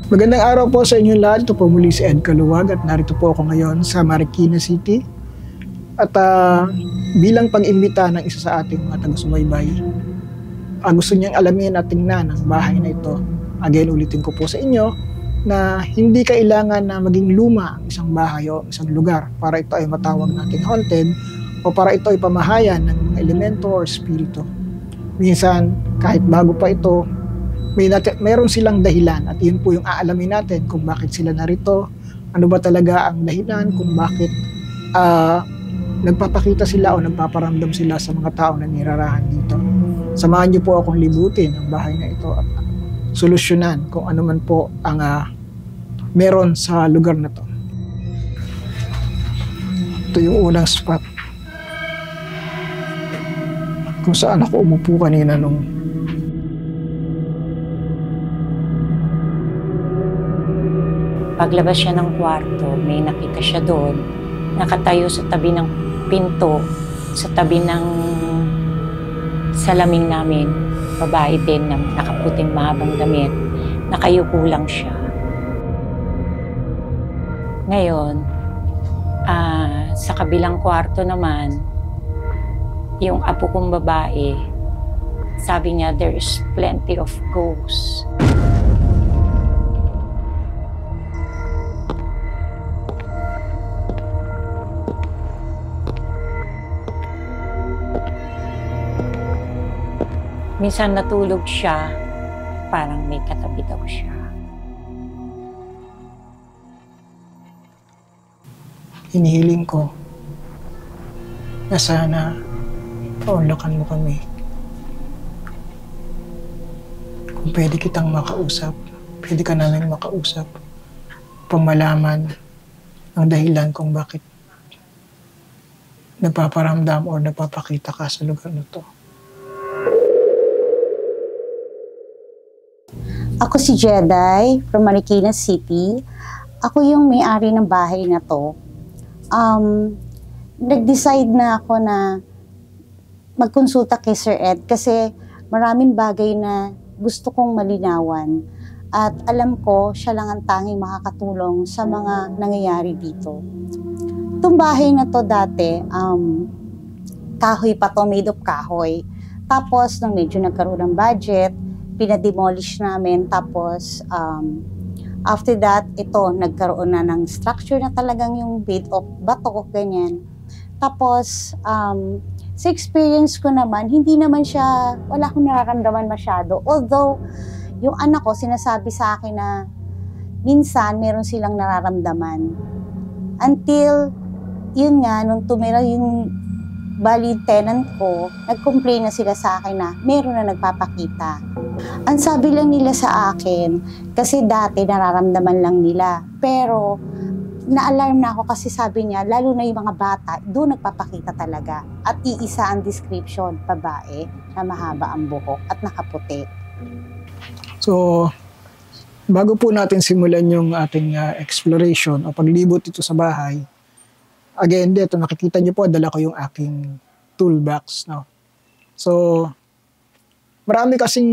Magandang araw po sa inyong lahat. Ito po muli si Ed Kaluwag at narito po ako ngayon sa Marikina City. At bilang pag-imbita ng isa sa ating mga taga-subaybay, gusto niyang alamin at tingnan ang bahay na ito. Again, ulitin ko po sa inyo na hindi kailangan na maging luma ang isang bahay o isang lugar para ito ay matawag nating haunted o para ito ay pamahayan ng mga elemento o spirito. Minsan, kahit bago pa ito, meron silang dahilan at yun po yung aalamin natin kung bakit sila narito, ano ba talaga ang dahilan kung bakit nagpapakita sila o nagpaparamdam sila sa mga tao na nirarahan dito. Samahan niyo po akong libutin ang bahay na ito at solusyonan kung ano man po ang meron sa lugar na to. Ito yung unang spot kung saan ako umupo kanina nung paglabas siya ng kwarto, may nakita siya doon, nakatayo sa tabi ng pinto, sa tabi ng salamin namin, babae din na nakaputing mahabang damit, nakayuko lang siya. Ngayon, sa kabilang kwarto naman, yung apo kong babae, sabi niya, there's plenty of ghosts. Minsan natulog siya, parang may katabi daw siya. hinihiling ko na sana paunlakan mo kami. Kung pwede kitang makausap, pwede ka namin makausap, pamalaman ang dahilan kung bakit nagpaparamdam o nagpapakita ka sa lugar na to. Ako si Jedi from Marikina City. Ako yung may-ari ng bahay na to. Nag-decide na ako na magkonsulta kay Sir Ed kasi maraming bagay na gusto kong malinawan. At alam ko, siya lang ang tanging makakatulong sa mga nangyayari dito. Itong bahay na to dati, kahoy pa to, made of kahoy. Tapos, nung medyo nagkaroon ng budget, pinademolish namin. Tapos, after that, ito, nagkaroon na ng structure na talagang yung made of bato, ganyan. Tapos, sa experience ko naman, hindi naman siya, wala akong nararamdaman masyado. Although, yung anak ko, sinasabi sa akin na minsan meron silang nararamdaman. Until, yun nga, nung tumira yung bali tenant ko, nag-complain na sila sa akin na meron na nagpapakita. Ang sabi lang nila sa akin, kasi dati nararamdaman lang nila. Pero, na-alarm na ako kasi sabi niya, lalo na yung mga bata, doon nagpapakita talaga. At iisa ang description, babae na mahaba ang buhok at nakaputi. So, bago po natin simulan yung ating exploration o paglibot dito sa bahay, again, dito nakikita niyo po, dala ko yung aking toolbox. No? So, marami kasing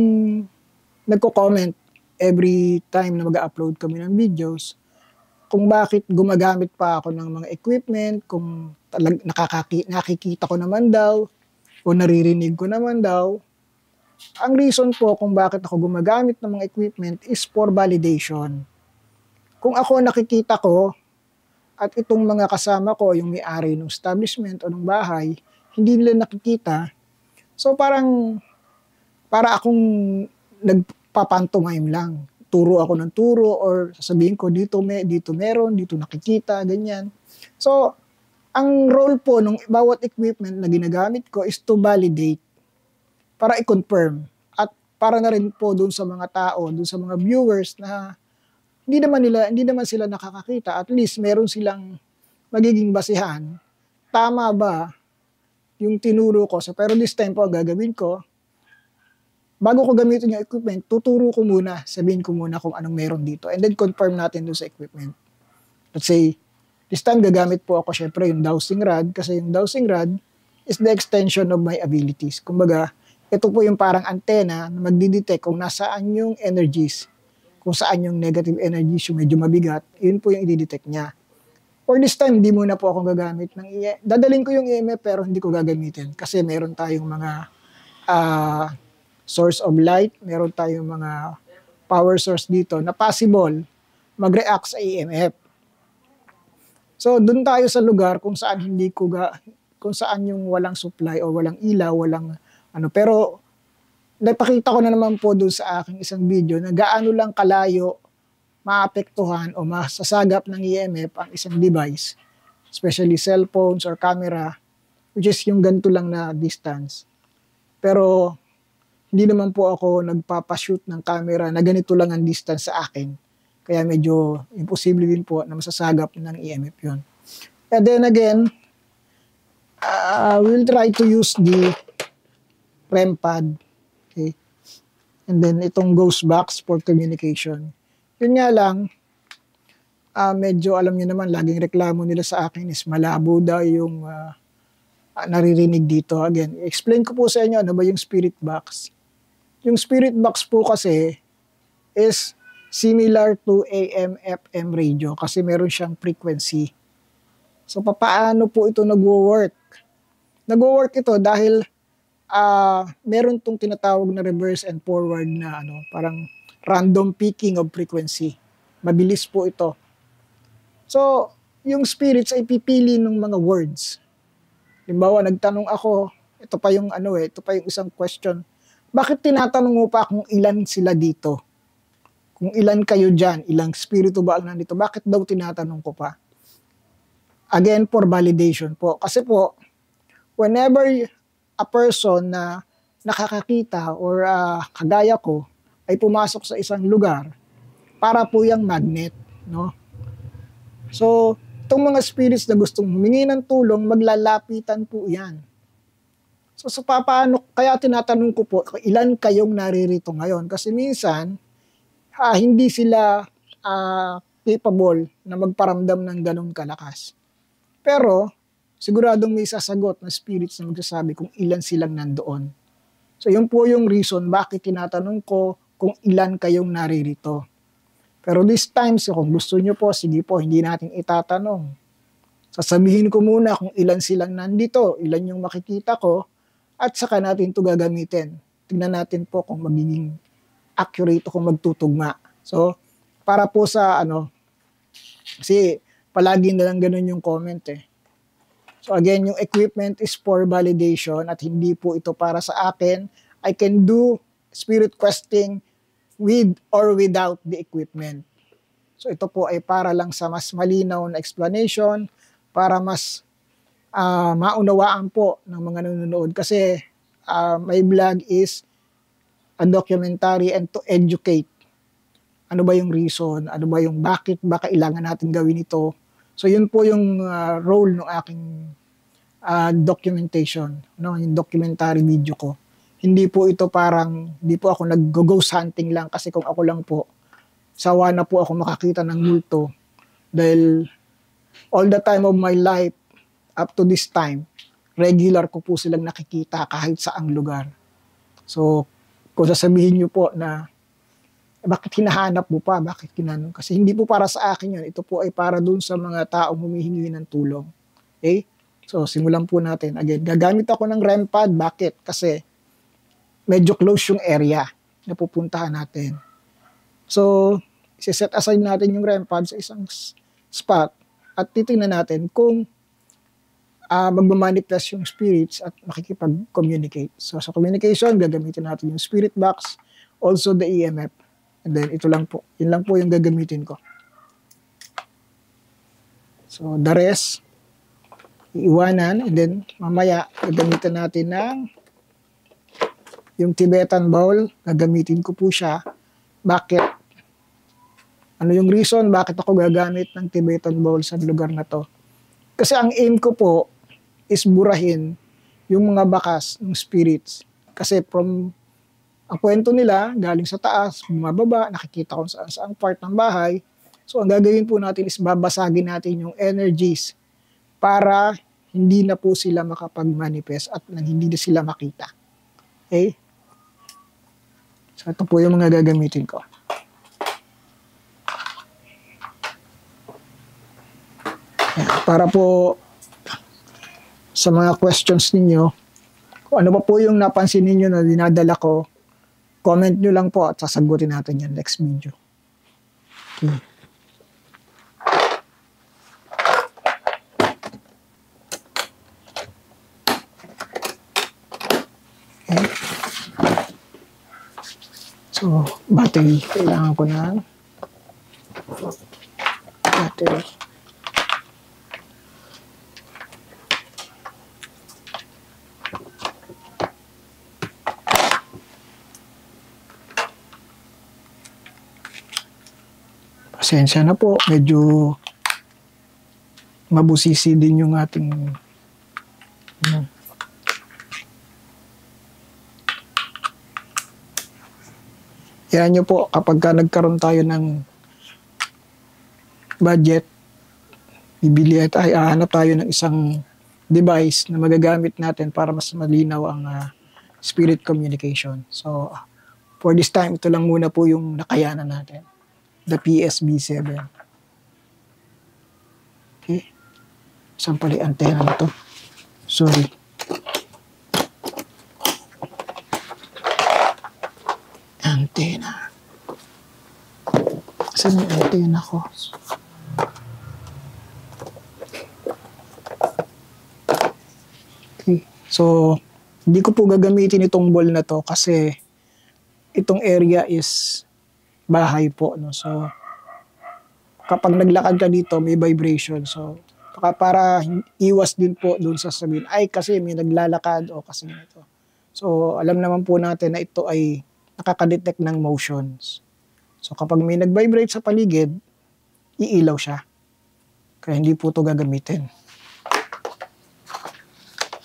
nagko-comment every time na mag-upload kami ng videos kung bakit gumagamit pa ako ng mga equipment, kung nakikita ko naman daw o naririnig ko naman daw. Ang reason po kung bakit ako gumagamit ng mga equipment is for validation. Kung ako nakikita ko at itong mga kasama ko, yung may-ari ng establishment o ng bahay, hindi nila nakikita, so para akong nagpapantomime lang. Turo ako ng turo or sasabihin ko dito meron, dito nakikita, ganyan. So, ang role po ng bawat equipment na ginagamit ko is to validate, para i-confirm. At para na rin po dun sa mga tao, dun sa mga viewers na hindi naman sila nakakakita, at least meron silang magiging basihan. Tama ba yung tinuro ko? So, pero this time po, gagawin ko, bago ko gamitin yung equipment, tuturo ko muna, sabihin ko muna kung anong meron dito. And then confirm natin dun sa equipment. Let's say, this time gagamit po ako syempre yung dowsing rod, kasi yung dowsing rod is the extension of my abilities. Kumbaga, ito po yung parang antena na magdidetect kung nasaan yung energies kung saan yung negative energies yung medyo mabigat, yun po yung i-detect niya. For this time, hindi muna po ako gagamit ng EMF. Dadalhin ko yung EMF pero hindi ko gagamitin kasi meron tayong mga source of light, meron tayong mga power source dito na possible mag-react sa EMF. So, doon tayo sa lugar kung saan kung saan yung walang supply o walang ilaw, walang ano. Pero, napakita ko na naman po doon sa aking isang video na gaano lang kalayo maapektuhan o masasagap ng EMF ang isang device, especially cellphones or camera, which is yung ganito lang na distance. Pero, hindi naman po ako nagpapashoot ng camera na ganito lang ang distance sa akin. Kaya medyo imposible din po na masasagap ng EMF yun. And then again, we'll try to use the REM pad. Okay? And then itong ghost box for communication. Yun nga lang, medyo alam niyo naman, laging reklamo nila sa akin is malabo daw yung naririnig dito. Again, explain ko po sa inyo ano ba yung spirit box. Yung spirit box po kasi is similar to AM, FM radio kasi meron siyang frequency. So, paano po ito nagwo-work? Nagwo-work ito dahil meron tong tinatawag na reverse and forward na parang random picking of frequency. Mabilis po ito. So, yung spirits ay pipili ng mga words. Halimbawa, nagtanong ako, ito pa yung isang question. Bakit tinatanong mo pa kung ilan sila dito? Kung ilan kayo dyan, ilang spirito ba ang nandito, bakit daw tinatanong ko pa? Again, for validation po. Kasi po, whenever a person na nakakakita or kagaya ko ay pumasok sa isang lugar, para po yung magnet, no? So, itong mga spirits na gustong humingi ng tulong, maglalapitan po yan. So, paano, kaya tinatanong ko po, ilan kayong naririto ngayon? Kasi minsan, hindi sila capable na magparamdam ng ganong kalakas. Pero, siguradong may sasagot na spirits na magsasabi kung ilan silang nandoon. So, yun po yung reason bakit tinatanong ko kung ilan kayong naririto. Pero this time, so kung gusto nyo po, sige po, hindi natin itatanong. Sasabihin ko muna kung ilan silang nandito, ilan yung makikita ko, at saka natin ito gagamitin. Tingnan natin po kung magiging accurate kung magtutugma. So, para po sa kasi palagi na lang ganun yung comment eh. So again, yung equipment is for validation at hindi po ito para sa akin. I can do spirit questing with or without the equipment. So ito po ay para lang sa mas malinaw na explanation, para mas maunawaan po ng mga nanonood. Kasi my vlog is a documentary and to educate. Ano ba yung reason? Ano ba yung bakit ba kailangan natin gawin ito? So yun po yung role ng aking documentation, yung documentary video ko. Hindi po ito hindi po ako nag-ghost hunting lang kasi kung ako lang po, sawa na po ako makakita ng multo. Dahil all the time of my life, up to this time, regular ko po silang nakikita kahit saang lugar. So, kung sasabihin nyo po na bakit hinahanap mo pa, bakit kinanong? Kasi hindi po para sa akin yun. Ito po ay para dun sa mga taong humihingi ng tulong. Okay? So, simulan po natin. Again, gagamit ako ng REM pad. Bakit? Kasi medyo close yung area na pupuntahan natin. So, isi-set aside natin yung REM pad sa isang spot at titingnan natin kung magmamanifest yung spirits at makikipag-communicate. So, sa communication, gagamitin natin yung spirit box, also the EMF. And then, ito lang po. Yun lang po yung gagamitin ko. So, the rest, iiwanan. And then, mamaya, gagamitin natin ng yung Tibetan bowl. Gagamitin ko po siya. Bakit? Ano yung reason bakit ako gagamit ng Tibetan bowl sa lugar na to? Kasi ang aim ko po is burahin yung mga bakas ng spirits. Kasi ang kwento nila, galing sa taas, bumababa, nakikita kung saan part ng bahay. So, ang gagawin po natin is babasagin natin yung energies para hindi na po sila makapag-manifest at hindi na sila makita. Okay? So, ito po yung mga gagamitin ko. para po sa mga questions ninyo, kung ano pa po yung napansin ninyo na dinadala ko, comment nyo lang po at sasagutin natin yan next video. Okay. Okay. So, battery. Kailangan ko na battery. Pasensya na po, medyo mabusisi din yung ating yan nyo po, kapag ka nagkaroon tayo ng budget, bibili at ay hahanap tayo ng isang device na magagamit natin para mas malinaw ang spirit communication. So, for this time, ito lang muna po yung nakayanan natin. The PSB7. Okay. Saan pala yung antenna na to? Sorry. Antenna. Saan yung antenna ko? Okay. So, hindi ko po gagamitin itong ball na to kasi itong area is bahay po, no? So, kapag naglakad ka dito, may vibration. So, para iwas din po doon sa sabihin, ay kasi may naglalakad o kasi ito. So, alam naman po natin na ito ay nakaka-detect ng motions. So, kapag may nag-vibrate sa paligid, iilaw siya. Kaya hindi po ito gagamitin.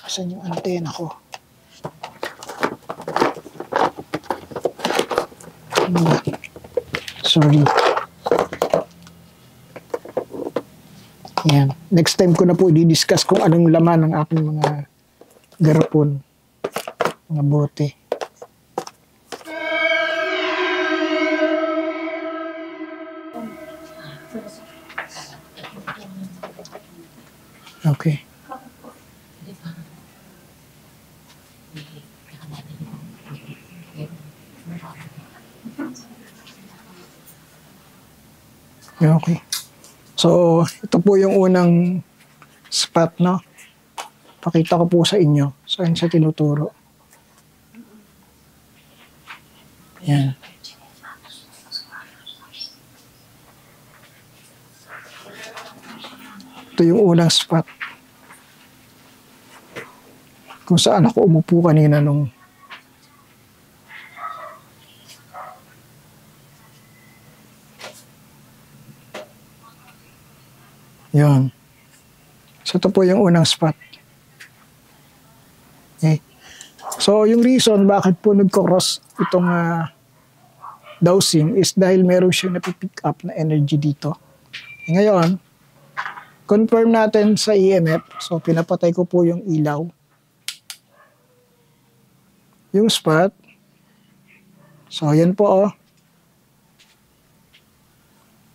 Asan yung antenna ko? Sorry. Yan. Next time ko na po i-discuss kung anong laman ng aking mga garapon. Mga bote. Okay. Okay. So, ito po yung unang spot, no? Pakita ko po sa inyo. Saan siya tinuturo. Yan. Ito yung unang spot. Kung saan ako umupo kanina nung yun. So, ito po yung unang spot. Okay. So, yung reason bakit po nagko-cross itong dowsing is dahil meron siyang napipick up na energy dito. Ngayon, confirm natin sa EMF. So, pinapatay ko po yung ilaw. Yung spot. So, yan po, oh.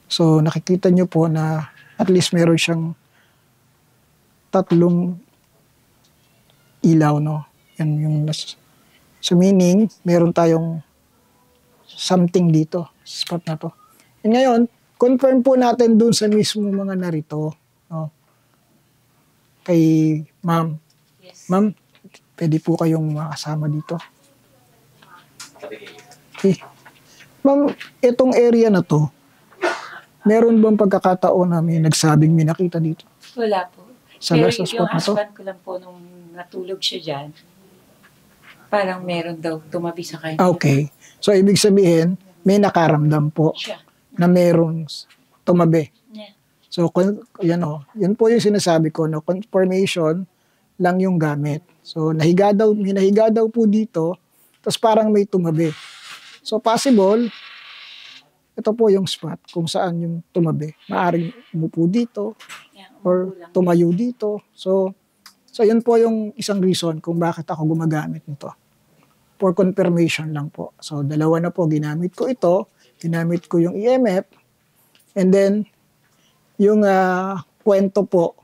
So, nakikita nyo po na at least meron siyang tatlong ilaw, no? Yan yung so meaning, meron tayong something dito, spot na to. And ngayon, confirm po natin dun sa mismo mga narito, no? Kay ma'am. Yes. Ma'am, pwede po kayong makasama dito. Okay. Ma'am, itong area na to, meron bang pagkakataon na may nagsabing may nakita dito? Wala po. Sa Pero last spot yung na to? husband ko lang po nung natulog siya dyan, parang meron daw tumabi sa kanya. Okay. So, ibig sabihin, may nakaramdam po Siya. na merong tumabi. Yeah. So, yan o. Yan po yung sinasabi ko, no? Confirmation lang yung gamit. So, may nahiga daw po dito, tapos parang may tumabi. So, possible, ito po yung spot kung saan yung tumabi. Maaring umupo dito Yeah, or umupo lang. tumayo dito. So yun po yung isang reason kung bakit ako gumagamit nito. For confirmation lang po. So, dalawa na po. Ginamit ko ito. Ginamit ko yung EMF. And then, yung kwento po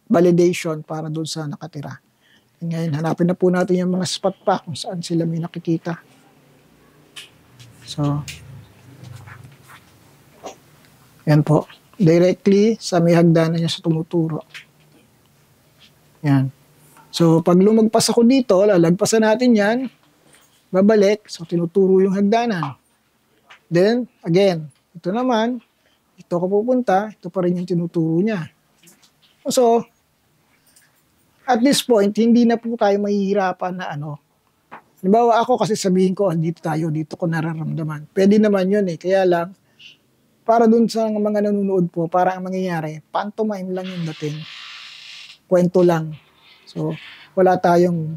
validation para doon sa nakatira. Ngayon, hanapin na po natin yung mga spot pa kung saan sila may nakikita. So, yan po. Directly sa may hagdanan niya sa tumuturo. Yan. So, pag lumagpas ako dito, lalagpasan natin yan. Babalik. So, tinuturo yung hagdanan. Then, again, ito naman, ito ako pupunta, ito pa rin yung tinuturo niya. So, at this point, hindi na po tayo mahihirapan na ano. Halimbawa ako kasi sabihin ko, dito tayo, dito ko nararamdaman. Pwede naman yun eh. Kaya lang, para dun sa mga nanonood po, para ang mangyayari, pantomime lang yung dating. Kwento lang. So, wala tayong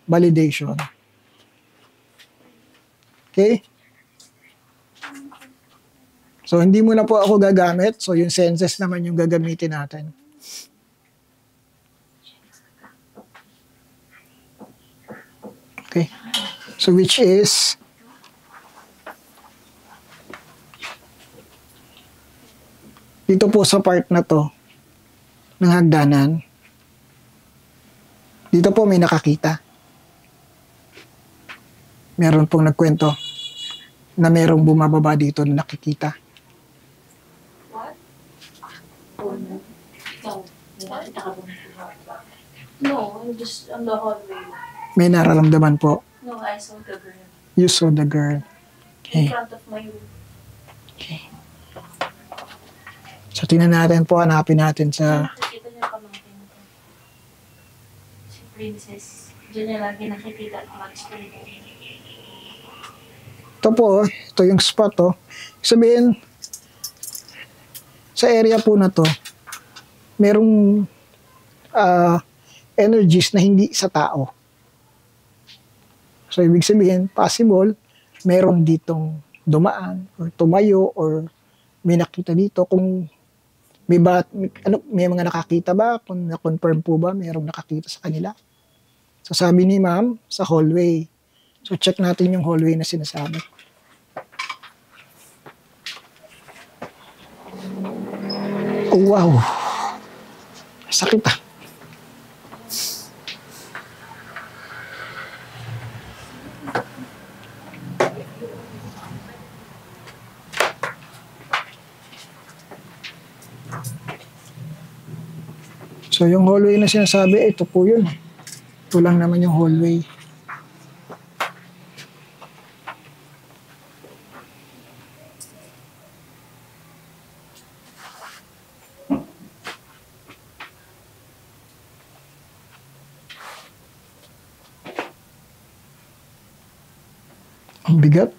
validation. Okay? So, hindi mo na po ako gagamit. So, yung senses naman yung gagamitin natin. Okay. So, which is dito po sa part na to ng hagdanan, dito po may nakakita. Meron pong nagkwento na merong bumababa dito na nakikita. No, I'm just on the hallway. May nararamdaman po. No, I saw the girl You saw the girl. in Okay. front of my room. Okay. So, tingnan natin po, hanapin natin sa... Nakikita niyo pamangkin ko. Si Princess. Diyan niya lagi nakikita at mag-explain. Ito po, ito yung spot, oh. Sabihin, sa area po na to, merong energies na hindi sa tao. So, ibig sabihin, possible, meron ditong dumaan, or tumayo, or may nakita dito. Kung may mga nakakita ba? Kung na-confirm po ba, merong nakakita sa kanila. So, sabi ni ma'am, sa hallway. So, check natin yung hallway na sinasabi. Oh, wow. Sakit ah. So, yung hallway na sinasabi, ito po yun. Ito lang naman yung hallway. Ang bigat.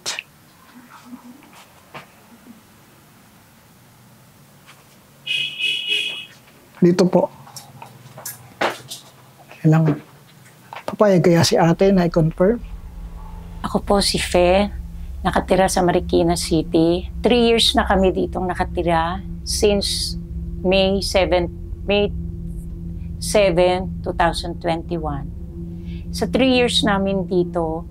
Dito po. Kailangan. Papayag kaya si ate na i-confirm? Ako po si Fe, nakatira sa Marikina City. 3 years na kami ditong nakatira since May 7, 2021. Sa 3 years namin dito,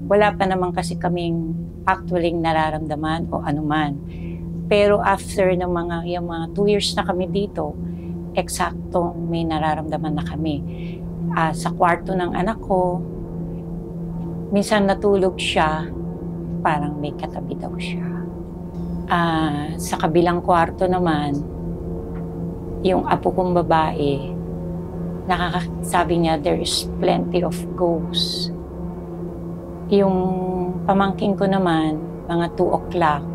wala pa naman kasi kaming actually nararamdaman o anuman. Pero after ng yung mga 2 years na kami dito, eksaktong may nararamdaman na kami. Sa kwarto ng anak ko, minsan natulog siya, parang may katabi daw siya. Sa kabilang kwarto naman, yung apo kong babae, sabi niya, there is plenty of ghosts. Yung pamangkin ko naman, mga 2 o'clock,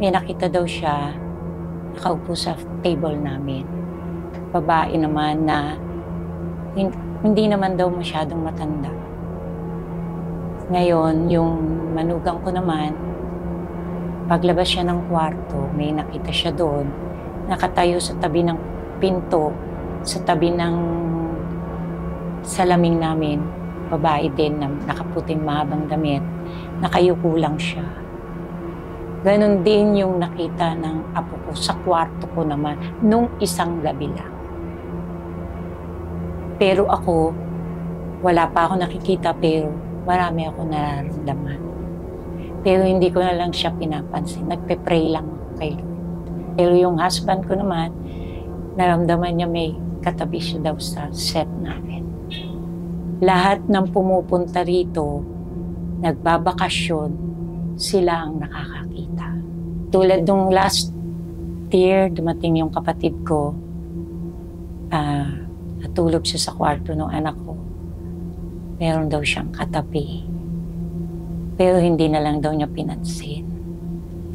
may nakita daw siya, nakaupo sa table namin. Babae naman na hindi naman daw masyadong matanda. Ngayon, yung manugang ko naman, paglabas siya ng kwarto, may nakita siya doon, nakatayo sa tabi ng pinto, sa tabi ng salamin namin, babae din na nakaputing mahabang damit, nakayuko lang siya. Ganon din yung nakita ng apo ko sa kwarto ko naman nung isang gabi lang. Pero ako, wala pa ako nakikita pero marami ako nararamdaman. Pero hindi ko na lang siya pinapansin. Nagpe-pray lang ako kay Lord. Pero yung husband ko naman, naramdaman niya may katabi siya daw sa set namin. Lahat ng pumupunta rito, nagbabakasyon, sila ang nakakakita. Tulad nung last year, dumating yung kapatid ko, natulog siya sa kwarto ng anak ko. Meron daw siyang katabi. Pero hindi na lang daw niya pinansin.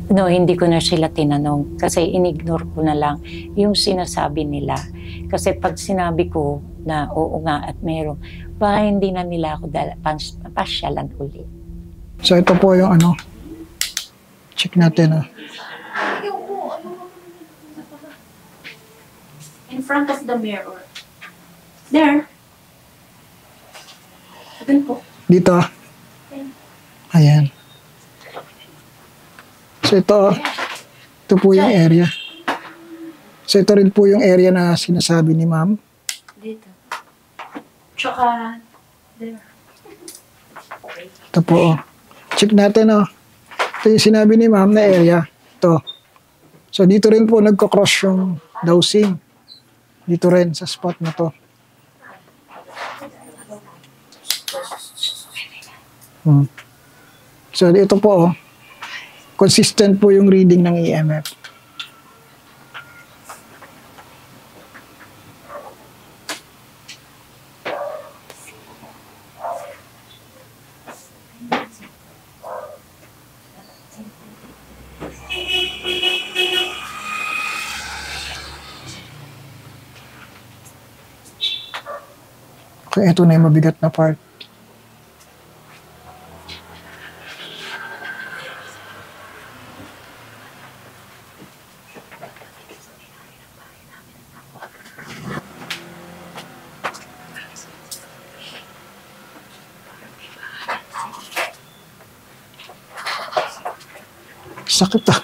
No, hindi ko na sila tinanong kasi inignore ko na lang yung sinasabi nila. Kasi pag sinabi ko na oo nga at meron, baka hindi na nila ako pasyalan ulit. So ito po yung ano, check natin. In front of the mirror. There. Doon po. Dito. Ayan. So ito po yung area. So ito rin po yung area na sinasabi ni ma'am. Dito. Tsaka, there. Ito po. Oh. Check natin. Oh. Ito yung sinabi ni ma'am na area. Ito. So dito rin po nagko-cross yung dowsing. Dito rin sa spot na to. So ito po. Oh. Consistent po yung reading ng EMF. Okay, ito na yung mabigat na part. Sakit ah.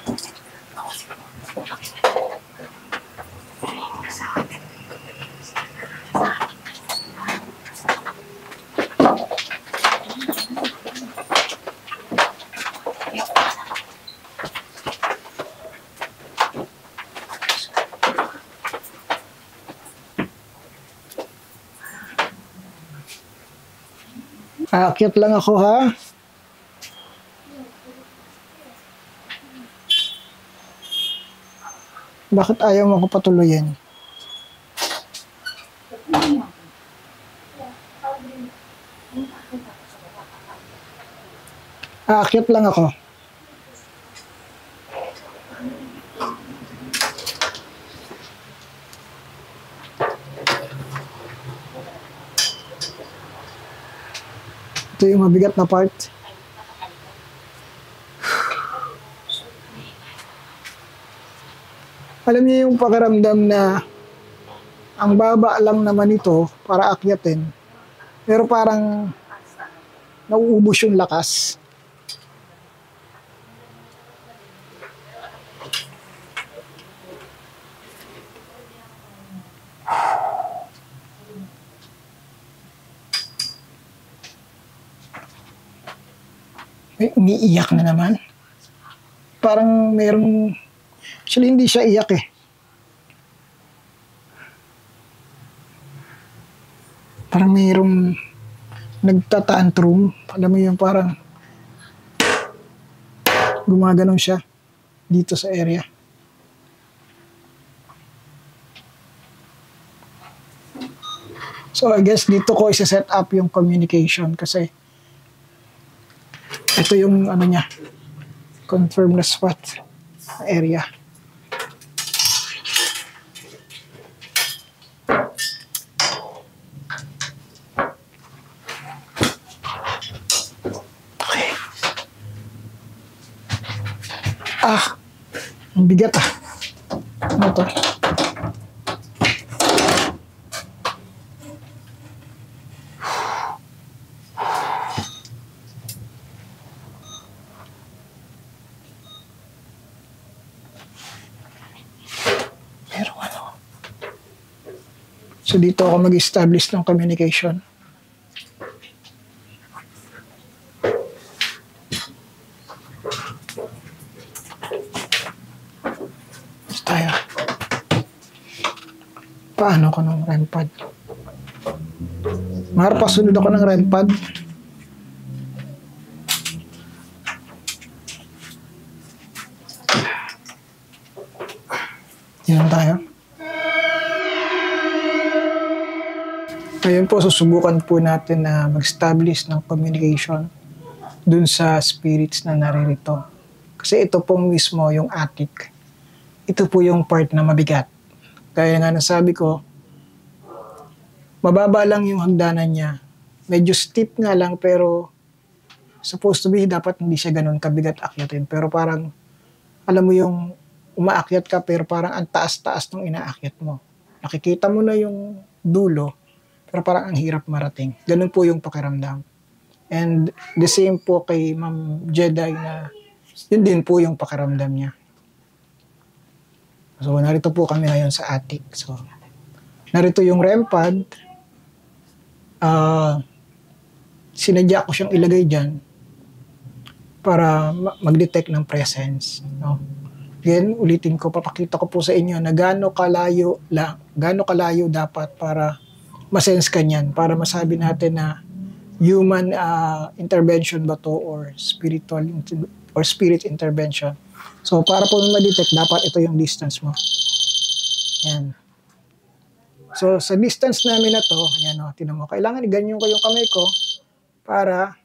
Aakyat lang ako ha. Bakit ayaw mo ko patuloyin? Aakyat lang ako. Ito yung mabigat na part. Alam niyo yung pakiramdam na ang baba lang naman ito para akyatin. Pero parang nauubos yung lakas. May umiiyak na naman. Parang merong... Actually, hindi siya iyak eh. Parang mayroong nagtatantrum. Alam mo yung parang gumaganon siya dito sa area. So, I guess dito ko isa-set up yung communication kasi ito yung ano niya, confirm na spot area. Ang bigat ah. Ano to? Pero ano? So dito ako mag-establish ng communication. Tayo. Paano ko ng REM pad? Pasunod ako ng REM pad. Yan tayo. Ngayon po, susubukan po natin na mag-establish ng communication dun sa spirits na naririto. Kasi ito pong mismo yung attic. Ito po yung part na mabigat. Kaya nga nasabi ko, mababa lang yung hagdanan niya. Medyo steep nga lang pero supposed to be dapat hindi siya ganun kabigat akyatin. Pero parang, alam mo yung umaakyat ka pero parang ang taas-taas ng inaakyat mo. Nakikita mo na yung dulo pero parang ang hirap marating. Ganun po yung pakiramdam. And the same po kay Ma'am Jedi na yun din po yung pakiramdam niya. So, narito po kami ngayon sa attic. So, narito yung REM pad. Sinadya ko siyang ilagay dyan para mag-detect ng presence. No? Again, ulitin ko, papakita ko po sa inyo na gaano kalayo dapat para masense ka niyan, para masabi natin na human intervention ba to or spiritual or spirit intervention. So, para po ma-detect, dapat ito yung distance mo. Yan. So, sa distance namin na to, ayan o, tinan mo, kailangan iganyan ko yung kamay ko para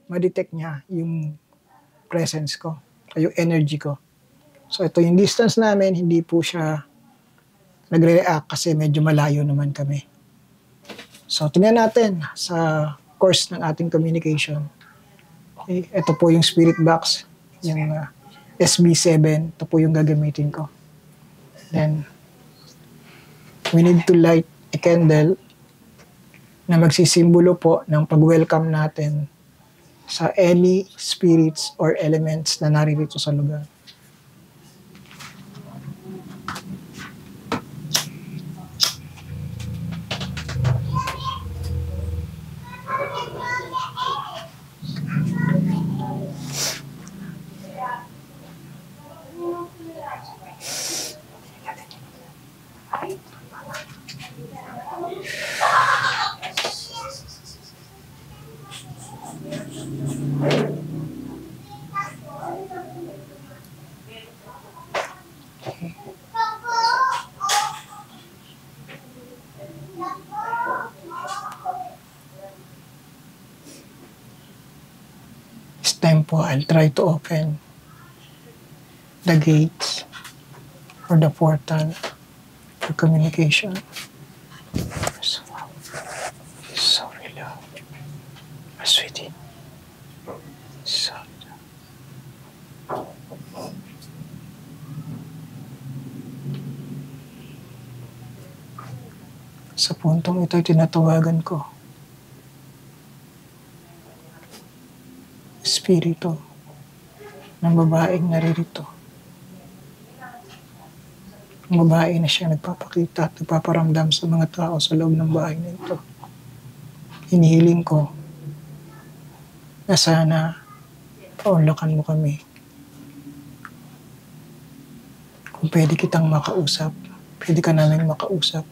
ma-detect niya yung presence ko, yung energy ko. So, ito yung distance namin, hindi po siya nagre-react kasi medyo malayo naman kami. So, tingnan natin sa course ng ating communication. Okay, ito po yung spirit box, yung SB7. Ito po yung gagamitin ko. Then, we need to light a candle na magsisimbolo po ng pag-welcome natin sa any spirits or elements na naririto sa lugar. This time po, I'll try to open the gates or the portal for communication. So relax. Sweetie. So sa puntong ito, tinatawagan ko espiritu ng babaeng naririto. Ang babae na siya nagpapakita at nagpaparamdam sa mga tao sa loob ng bahay na ito. Hinihiling ko na sana paunlakan mo kami. Kung pwede kitang makausap, pwede ka namin makausap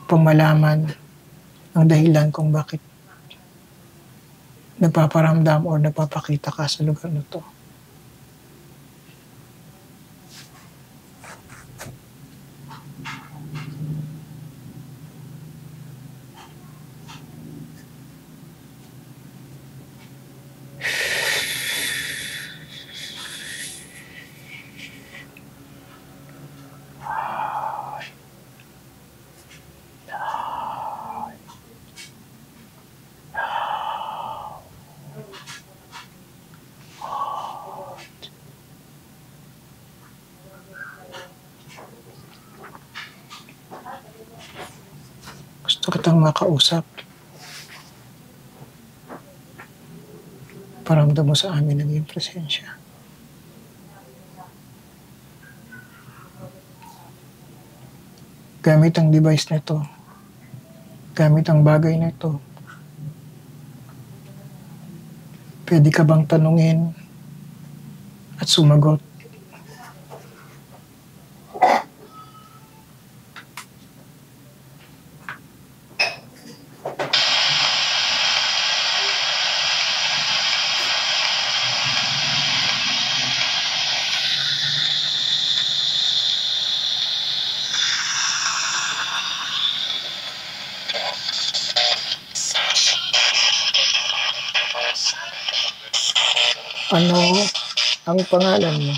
upang malaman ang dahilan kung bakit nagpaparamdam o nagpapakita ka sa lugar na to. Gusto kitang makausap. Paramdam mo sa amin ang iyong presensya. Gamit ang device na ito. Gamit ang bagay na ito. Pwede ka bang tanungin at sumagot? Ano ang pangalan mo?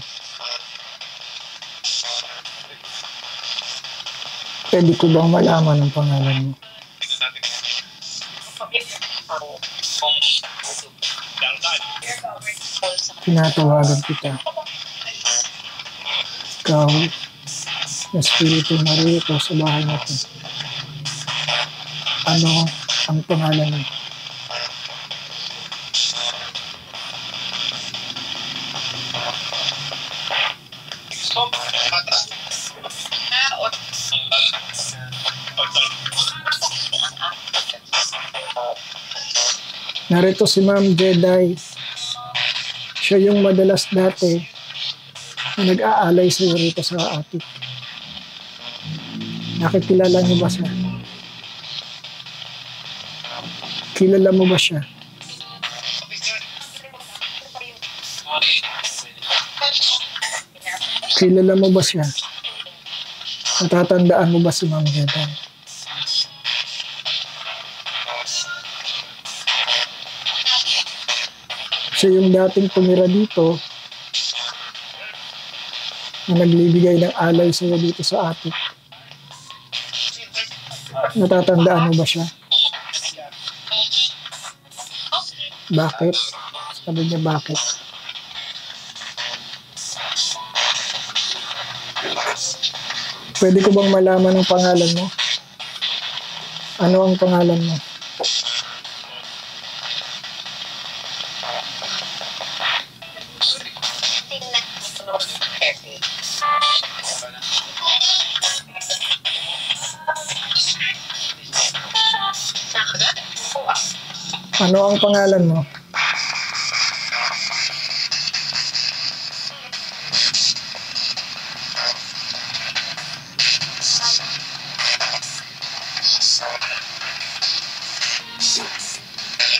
Pwede ko bang malaman ang pangalan mo? Tinatawagan kita. Ikaw, na Espiritu narito sa bahay natin. Ano ang pangalan mo? Narito si Ma'am Jedi. Siya yung madalas dati na nag-aalay sa iyo rito sa atik. Nakikilala niyo ba siya? Kilala mo ba siya? Kilala mo ba siya? Natatandaan mo ba si Ma'am Jedi? Siya yung dating tumira dito na naglibigay ng alay sa iyo dito sa atin. Natatandaan mo ba siya? Bakit? Sabi niya bakit? Pwede ko bang malaman ang pangalan mo? Ano ang pangalan mo? Ano ang pangalan mo?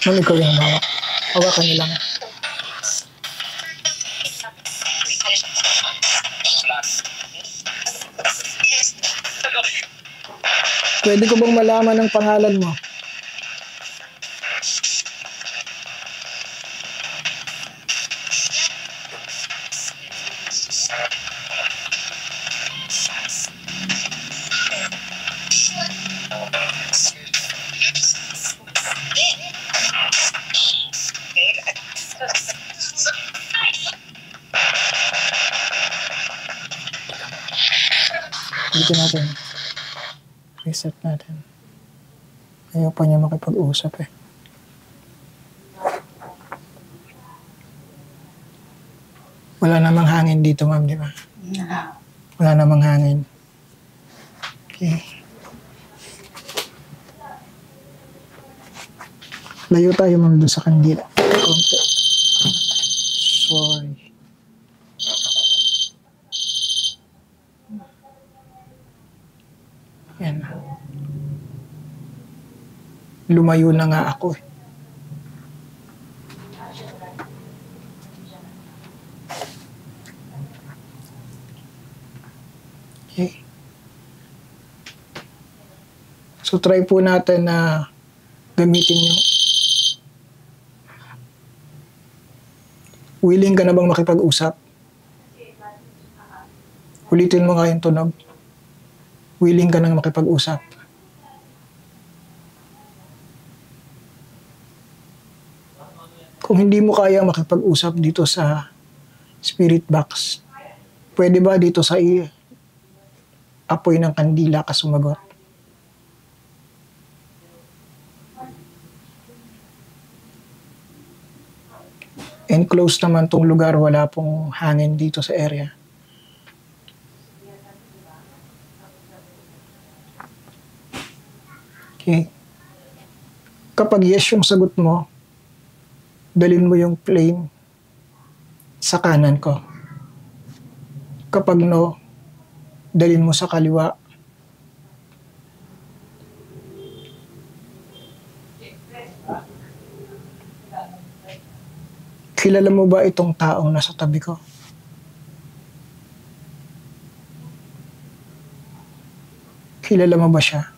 Mami ko yung hawak. Hawakan niyo lang. Pwede ko bang malaman ang pangalan mo? Dito natin. Reset natin. Ayaw pa niya makipag-usap eh. Wala namang hangin dito, ma'am, di ba? Wala namang hangin. Okay. Layo tayo, ma'am, doon sa kandila. Konti. Sorry. Yan. Lumayo na nga ako eh. Okay. So try po natin na gamitin yung willing ka na bang makipag-usap? Ulitin mo nga yung tunog. Willing ka nang makipag-usap. Kung hindi mo kaya makipag-usap dito sa spirit box, pwede ba dito sa apoy ng kandila ka sumagot? Enclosed naman tong lugar, wala pong hangin dito sa area. Okay. Kapag yes yung sagot mo, dalhin mo yung flame sa kanan ko. Kapag no, dalhin mo sa kaliwa. Kilala mo ba itong taong nasa tabi ko? Kilala mo ba siya?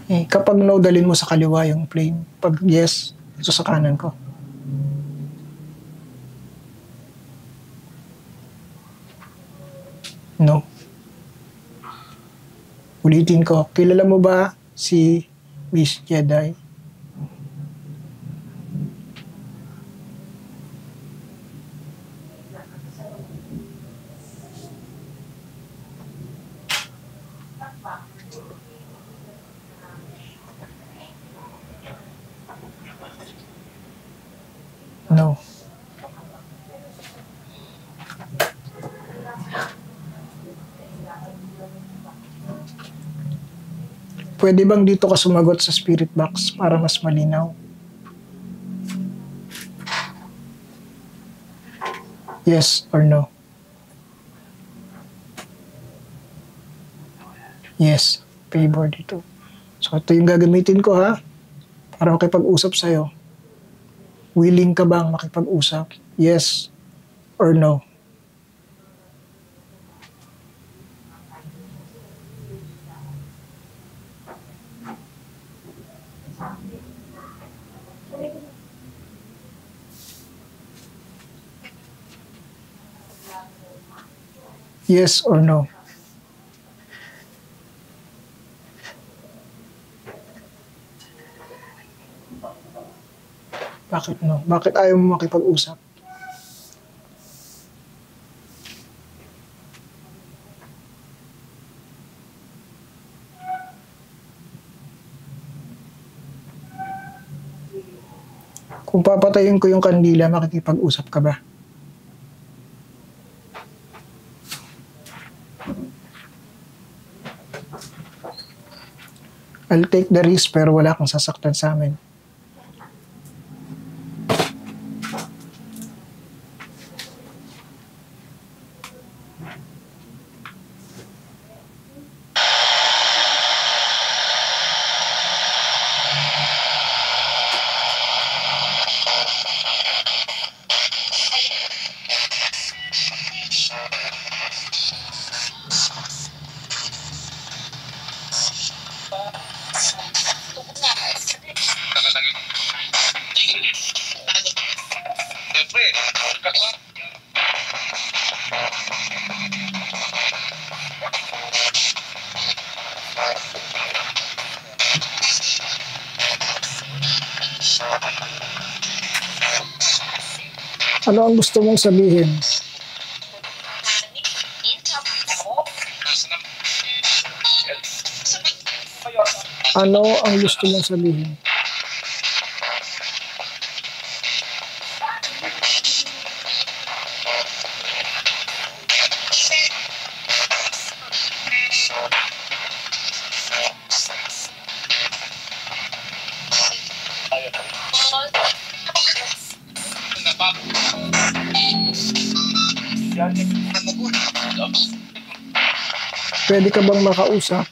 Kapag no, dalin mo sa kaliwa yung flame. Pag yes, ito sa kanan ko. No. Ulitin ko, kilala mo ba si Miss Jedi? No. Pwede bang dito ka sumagot sa spirit box para mas malinaw? Yes or no? Yes. Favor dito. So ito yung gagamitin ko ha. Para makipag-usap sa'yo. Willing ka bang makipag-usap? Yes or no? Yes or no? Bakit no? Bakit ayaw mo makipag-usap? Kung papatayin ko yung kandila, makikipag-usap ka ba? I'll take the risk pero wala kang sasaktan sa amin. Ano ang gusto mong sabihin? Ano ang gusto mong sabihin? Pwede ka bang makausap?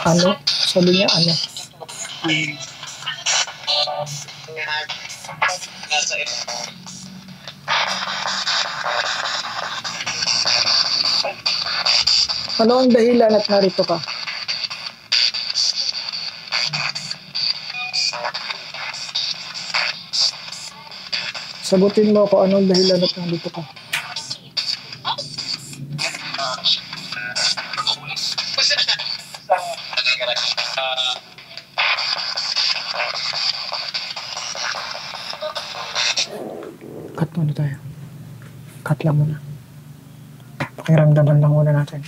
Ano? Sabi niya ano? Ano ang dahilan at narito ka? Sagutin mo ako anong dahilan at nandito ka. Cut muna tayo. Cut lang muna. Pakiramdaman lang muna natin.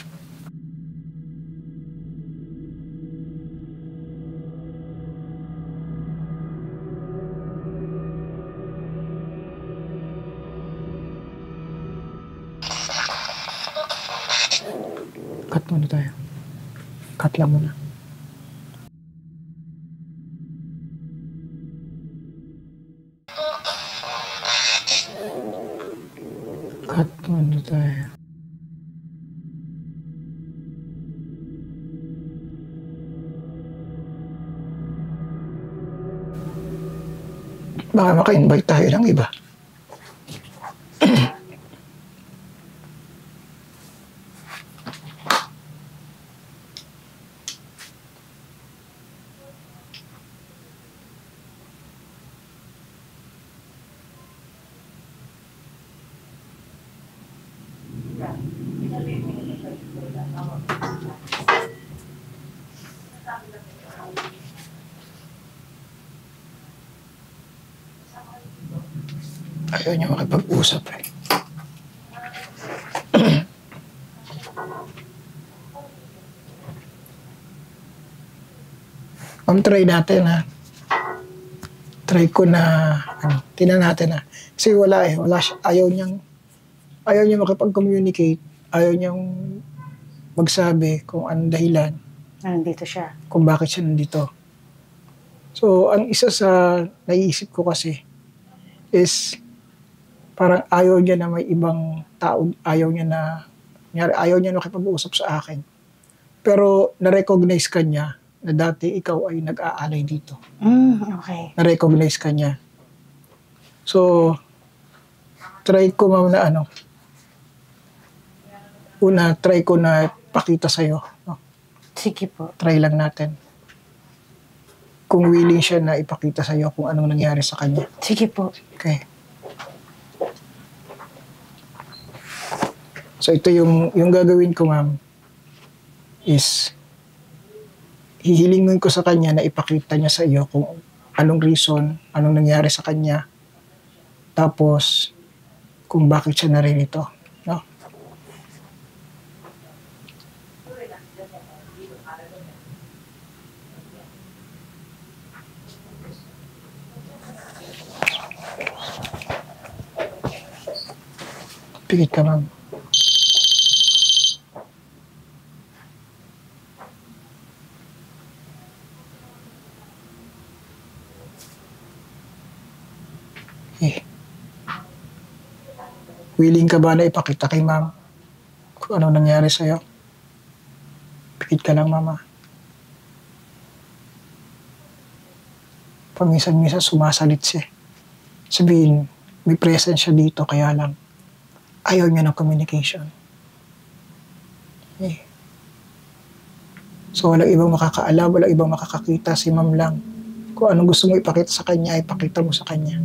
Cut muna tayo. Cut lang muna. Cut muna tayo. Baka maka-invite tayo ng iba. Ayaw niya makipag-usap eh. Ma'am, try natin ha. Try ko na, tingnan natin ha. Kasi wala eh, wala siya. Ayaw niya makipag-communicate. Ayaw niyang magsabi kung anong dahilan, Nandito siya. kung bakit siya nandito. So, ang isa sa naiisip ko kasi is parang ayaw niya na may ibang tao, ayaw niya na makipag-uusap sa akin. Pero na-recognize ka niya na dati ikaw ay nag-aalay dito. Okay. Na-recognize ka niya. So, try ko ma'am na try ko na pakita sa'yo. No? Sige po. Try lang natin. Kung willing siya na ipakita sa'yo kung anong nangyari sa kanya. Sige po. Okay. So ito yung gagawin ko ma'am is hihilingin ko sa kanya na ipakita niya sa iyo kung anong reason, anong nangyari sa kanya. Tapos kung bakit siya naririto, no? Pikit ka ma'am. Willing ka ba na ipakita kay ma'am kung ano nangyari sa'yo? Pikit ka lang, mama. Paminsan-minsan sumasalit siya. Sabihin, may presence siya dito, kaya lang ayaw niya ng communication. Eh. So, walang ibang makakaalam, walang ibang makakakita, si ma'am lang. Kung anong gusto mo ipakita sa kanya, ipakita mo sa kanya.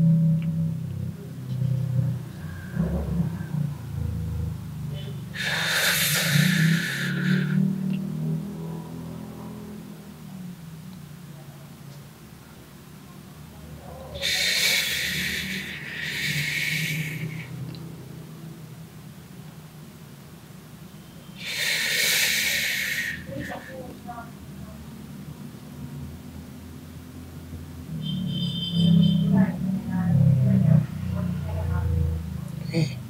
Okay.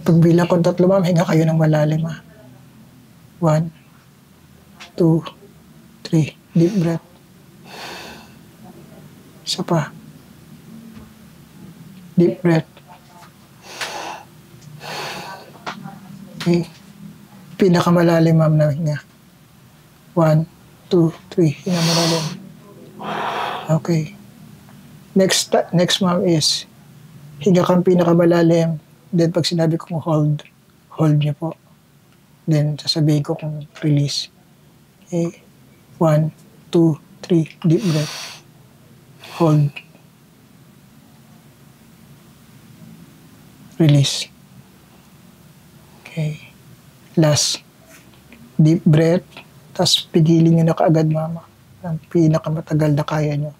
Pagbilang kong 3, ma'am, hinga kayo ng malalim, ha. 1, 2, 3. Deep breath. Isa pa. Deep breath. Okay. Pinakamalalim, ma'am, na hinga. 1, 2, 3. Hinga malalim. Okay. Next ma'am is hinga kang pinakamalalim. Then pag sinabi kong hold niyo po. Then sasabihin ko kung release. Okay. 1, 2, 3. Deep breath. Hold. Release. Okay. Last. Deep breath. Tapos pigilin nyo na kaagad, mama. Ang pinakamatagal na kaya nyo.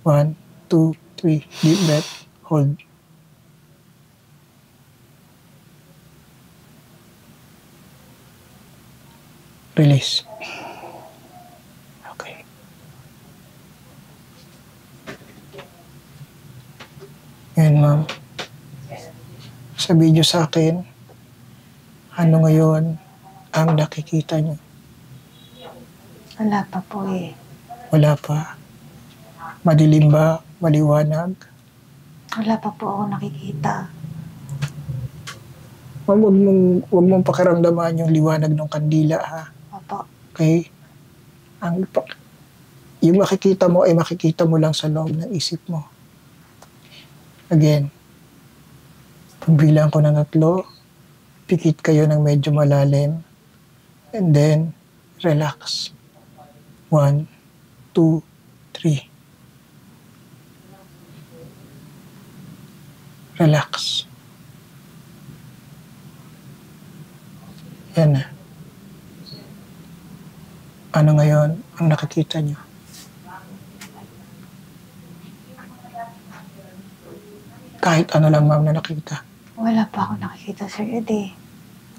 1, 2, 3. Deep breath. Hold. Release. Okay. Ngayon, ma'am. Sabihin nyo sa akin, ano ngayon ang nakikita nyo? Wala pa po eh. Wala pa. Madilim ba? Maliwanag? Wala pa po ako nakikita. Ma'am, huwag mong pakiramdaman yung liwanag ng kandila, ha? Opo. Okay? yung makikita mo ay makikita mo lang sa loob ng isip mo. Again, pagbilang ko ng 3, pikit kayo ng medyo malalim, and then relax. 1, 2, 3. Relax. Yan na. Ano ngayon ang nakikita nyo? Kahit ano lang, ma'am, na nakita. Wala pa ako nakikita, Sir Ed eh.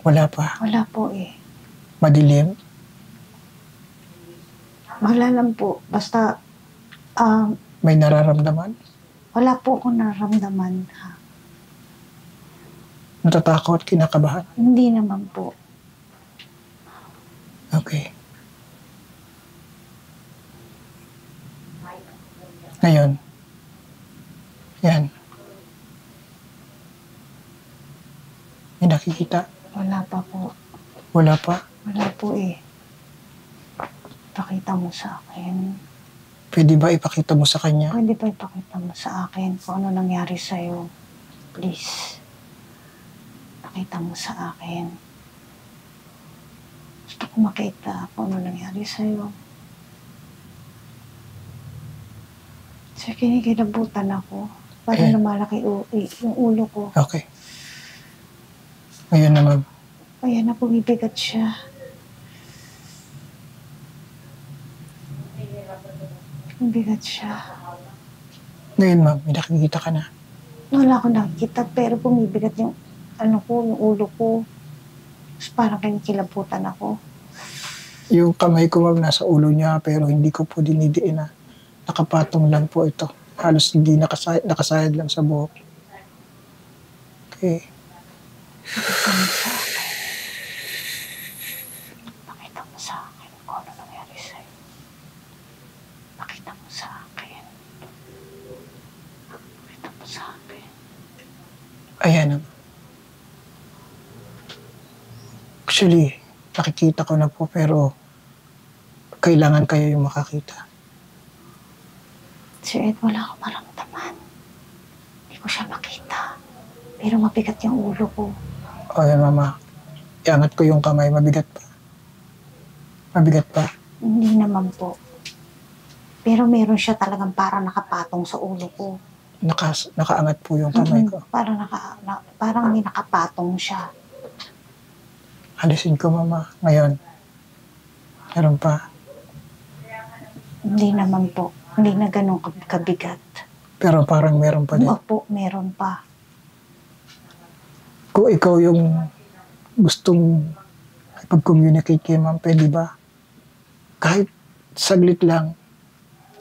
Wala pa. Wala po eh. Madilim. Wala lang po. Basta, May nararamdaman. wala po akong nararamdaman. Natatakot, kinakabahan. Hindi naman po. Okay. Ngayon. Yan. May nakikita. Wala pa po. Wala pa. Wala po eh. Pakita mo sa akin. Pwede ba ipakita mo sa kanya? Pwede ba ipakita mo sa akin kung ano nangyari sa'yo? Please. Pakita mo sa akin. Gusto ko makita kung ano nangyari sa'yo. Sir, kinikilabutan ako. Parang lumalaki yung ulo ko. Okay. Ngayon na, ma'am. Ayan na, bumibigat siya. Bumibigat siya. Ngayon, ma'am, may nakikita ka na. Wala akong nakikita, pero bumibigat yung ano ko, yung ulo ko. Tapos parang kinikilabutan ako. Yung kamay ko, ma'am, nasa ulo niya, pero hindi ko po dinidiin na. Nakapatong lang po ito. Halos hindi nakasayad lang sa buhok. Okay. Pakita mo sa akin. Pakita mo sa akin kung ano nangyari sa'yo. Pakita mo sa akin. Pakita mo sa akin. Ayan, ma'am. Actually, nakikita ko na po, pero kailangan kayo yung makakita. Sir Ed, wala akong maramdaman. Hindi ko siya makita. Pero mabigat yung ulo ko. O yan, mama. Iangat ko yung kamay. Mabigat pa. Mabigat pa. Hindi naman po. Pero meron siya talagang parang nakapatong sa ulo ko. Nakaangat po yung kamay ko. Parang may nakapatong siya. Alisin ko, mama. Ngayon. Meron pa. Hindi naman po. Hindi na ganun kabigat. Pero parang meron pa din. Opo, meron pa. Kung ikaw yung gustong ipag-communicate kay ma'am, pwede ba? Kahit saglit lang,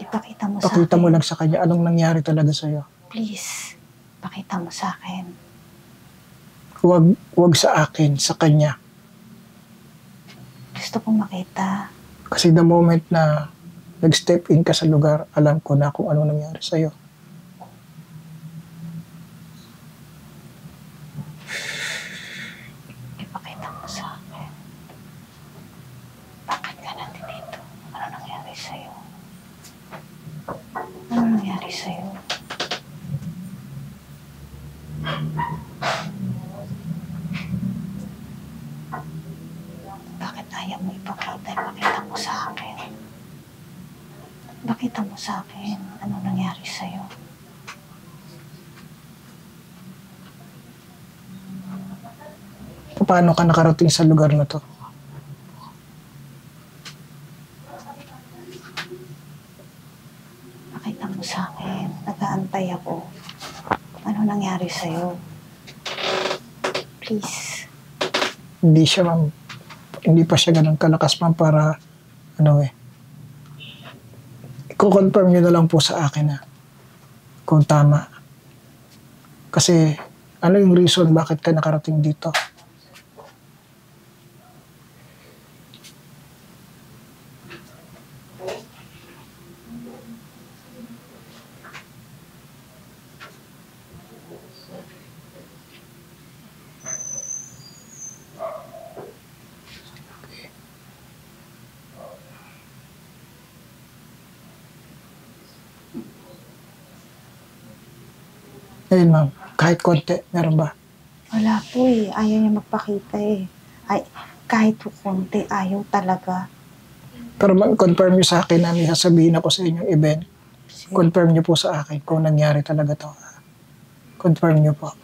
Ipakita mo sa pakita akin. mo lang sa kanya anong nangyari talaga sa'yo. Please, pakita mo sa akin. Huwag sa akin, sa kanya. Gusto kong makita. Kasi the moment na nag-step in ka sa lugar, alam ko na kung ano nangyari sa'yo. Ipakita mo sa akin. Bakit ka nandito? Ano nangyari sa'yo? Ano nangyari sa'yo? Bakit ayaw mo ipakita? Ipakita mo sa akin. Pakita mo sa akin ano nangyari sa'yo. Paano ka nakarating sa lugar na to? Pakita mo sa akin. Nag-aantay ako. Ano nangyari sa'yo? Please. Hindi pa siya ganun kalakas, ma'am, para i-confirm nyo na lang po sa akin na kung tama. Kasi ano yung reason bakit ka nakarating dito? Ayun ma'am, kahit konti, meron ba? Wala po eh. Ayaw niya magpakita eh. Ay, kahit po konti, ayaw talaga. Pero confirm niyo sa akin na may sasabihin ako sa inyong event. Confirm niyo po sa akin kung nangyari talaga to. Confirm niyo po.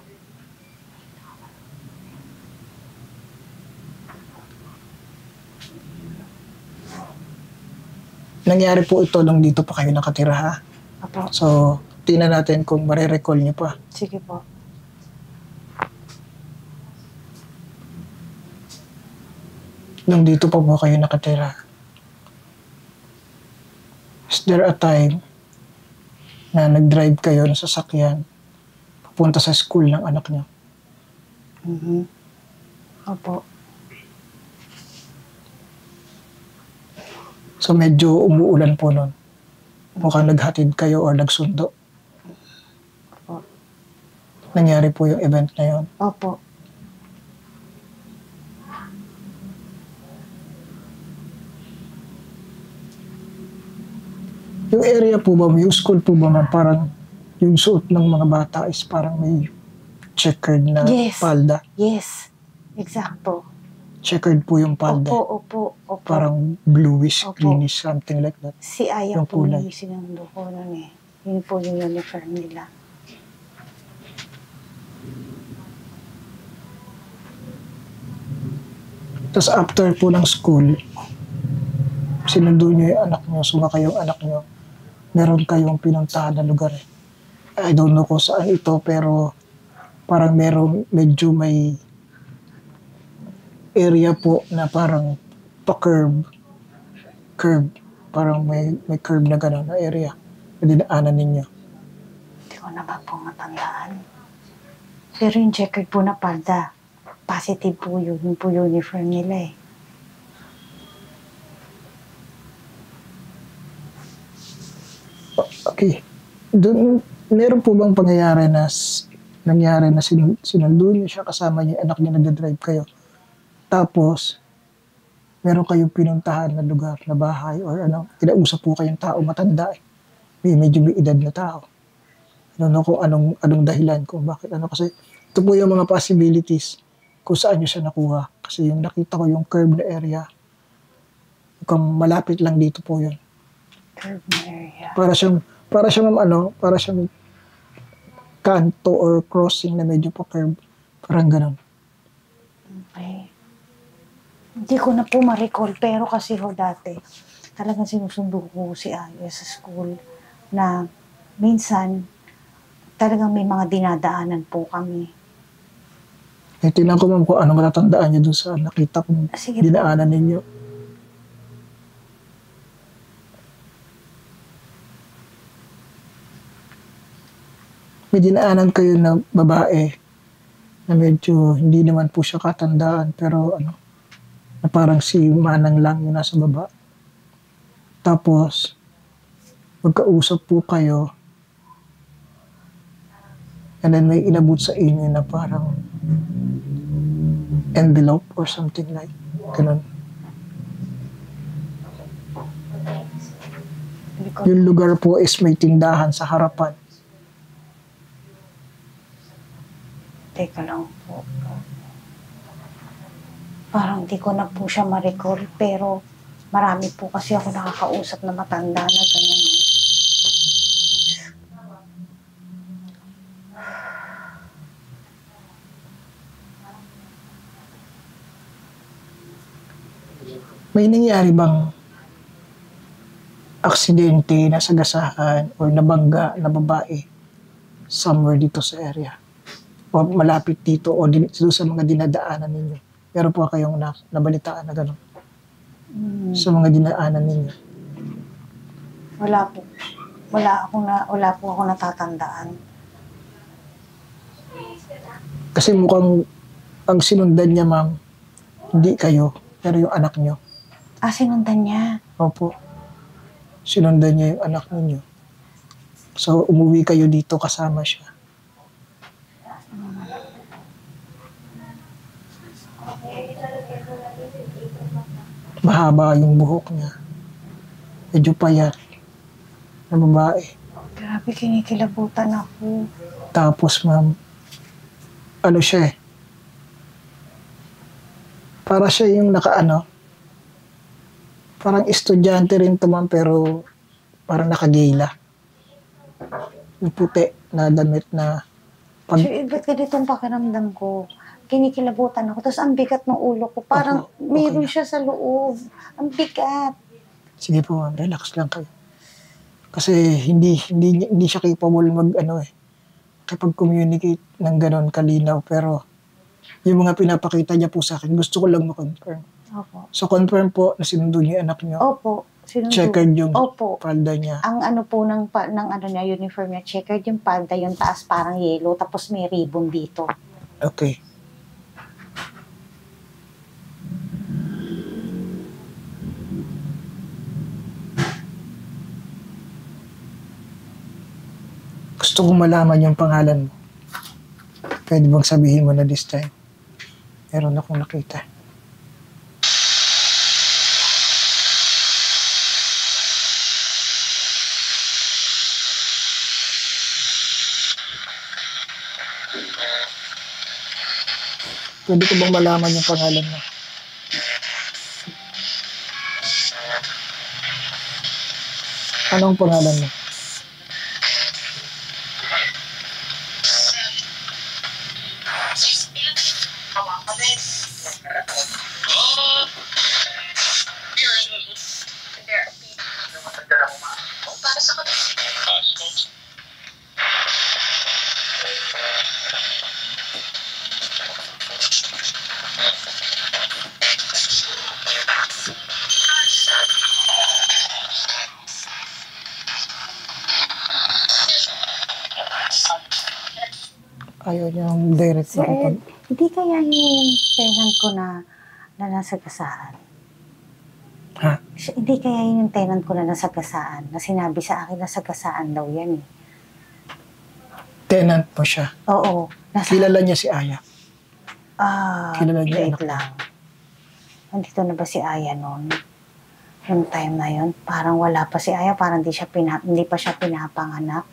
Nangyari po ito nung dito pa kayo nakatira ha. Apo, So, tingnan natin kung marirecall niyo pa. sige po. Nung dito pa po kayo nakatira. Is there a time na nag-drive kayo ng sasakyan papunta sa school ng anak niyo? Mhm. Opo. So medyo umuulan po nun. Mukhang naghatid kayo or nagsundo. Opo. Nangyari po yung event na yun. Opo. Yung area po ba, yung school po ba na parang yung suot ng mga bata is parang may checkered na Yes. palda. Yes. Eksakto. Checkered po yung palda. Opo. Parang bluish, Opo. greenish, something like that. Si Aya yung po kulay. yung sinundo ko nun eh. Yun po yung uniform nila. Tapos after po ng school, sinundo niyo yung anak niyo, sumakay yung anak niyo, meron kayong pinuntahan na lugar. I don't know kung saan ito, pero parang meron medyo may area po na parang pa-curve. Parang may curve na gano'n na area na dinaanan ninyo. Hindi ko naman po matandaan. Pero yung checkered po na palda, positive po yun. Yun po uniform nila eh. Okay. Doon, meron po bang pangyayari na nangyari na sinundo niyo siya kasama niya, anak niya nagda-drive kayo. Tapos, meron kayong pinuntahan na lugar, na bahay, or ano, kinausap po kayong tao matanda eh. Medyo may edad na tao. Ano kung anong dahilan, kung bakit ano. Kasi ito po yung mga possibilities kung saan niyo siya nakuha. Kasi yung nakita ko yung curve na area, kung malapit lang dito po yun. Curve na area. Para siyang kanto or crossing na medyo pa curve. Parang ganun. Okay. Hindi ko na po ma-recall, pero kasi ho dati, talagang sinusundo ko si Aya sa school na minsan talagang may mga dinadaanan po kami. Tingnan ko ma'am kung ano matatandaan niyo dun sa nakita kong Sige po. dinaanan ninyo. May dinaanan kayo na babae na medyo hindi naman po siya katandaan pero na parang si Manang lang yung nasa baba. Tapos, magkausap po kayo and then may inabot sa inyo na parang envelope or something like ganun. Hindi ko, Yung lugar po is may tindahan sa harapan. teka lang po. Parang di ko na po siya ma-recall, pero marami po kasi ako nakakausap na matanda na gano'n. May nangyari bang aksidente, nasagasaan, or nabangga na babae somewhere dito sa area? O malapit dito o dito sa mga dinadaanan ninyo? Meron po kayong nabalitaan na gano'n sa mga dinaanan ninyo? Wala po. Wala po ako natatandaan. Kasi mukhang ang sinundan niya ma'am, hindi kayo, pero yung anak niyo. Sinundan niya. Opo. Sinundan niya yung anak ninyo. So, umuwi kayo dito kasama siya. Mahaba yung buhok niya. Medyo payat na babae. Grabe, kinikilabutan ako. Tapos ma'am, ano siya eh, para siya yung parang estudyante rin to ma'am, pero parang nakagila. Yung puti na damit na pag, Sir Ed, ba't ganitong pakiramdam ko? Kinikilabutan ako. Tapos ang bigat ng ulo ko. Parang Opo, okay mayroon na. siya sa loob. Ang bigat. sige po ma'am, relax lang kayo. Kasi hindi siya capable kapag communicate ng ganon kalinaw, pero yung mga pinapakita niya po sa akin, gusto ko lang ma-confirm. Opo. So confirm po na sinundo niyo yung anak niyo, Opo. Sinundo. checkered yung Opo. palda niya. Ang ano po ng ano niya, uniform niya, checkered yung palda, yung taas parang yellow, tapos may ribbon dito. Okay. Gusto kong malaman yung pangalan mo. Pwede bang sabihin mo na this time? Meron akong nakita. Pwede ko bang malaman yung pangalan mo? Anong pangalan mo? Ayaw niyang direct Sir na kapag... Ed, hindi kaya yung tenant ko na nasagasaan? Ha? Hindi kaya yun yung tenant ko na nasagasaan, na sinabi sa akin na nasagasaan daw yan eh. Tenant mo siya. Oo. Kilala niya si Aya. Kilala niya Wait anak. lang. Nandito na ba si Aya noon? Yung time na yun, parang wala pa si Aya, parang hindi pa siya pinapanganak.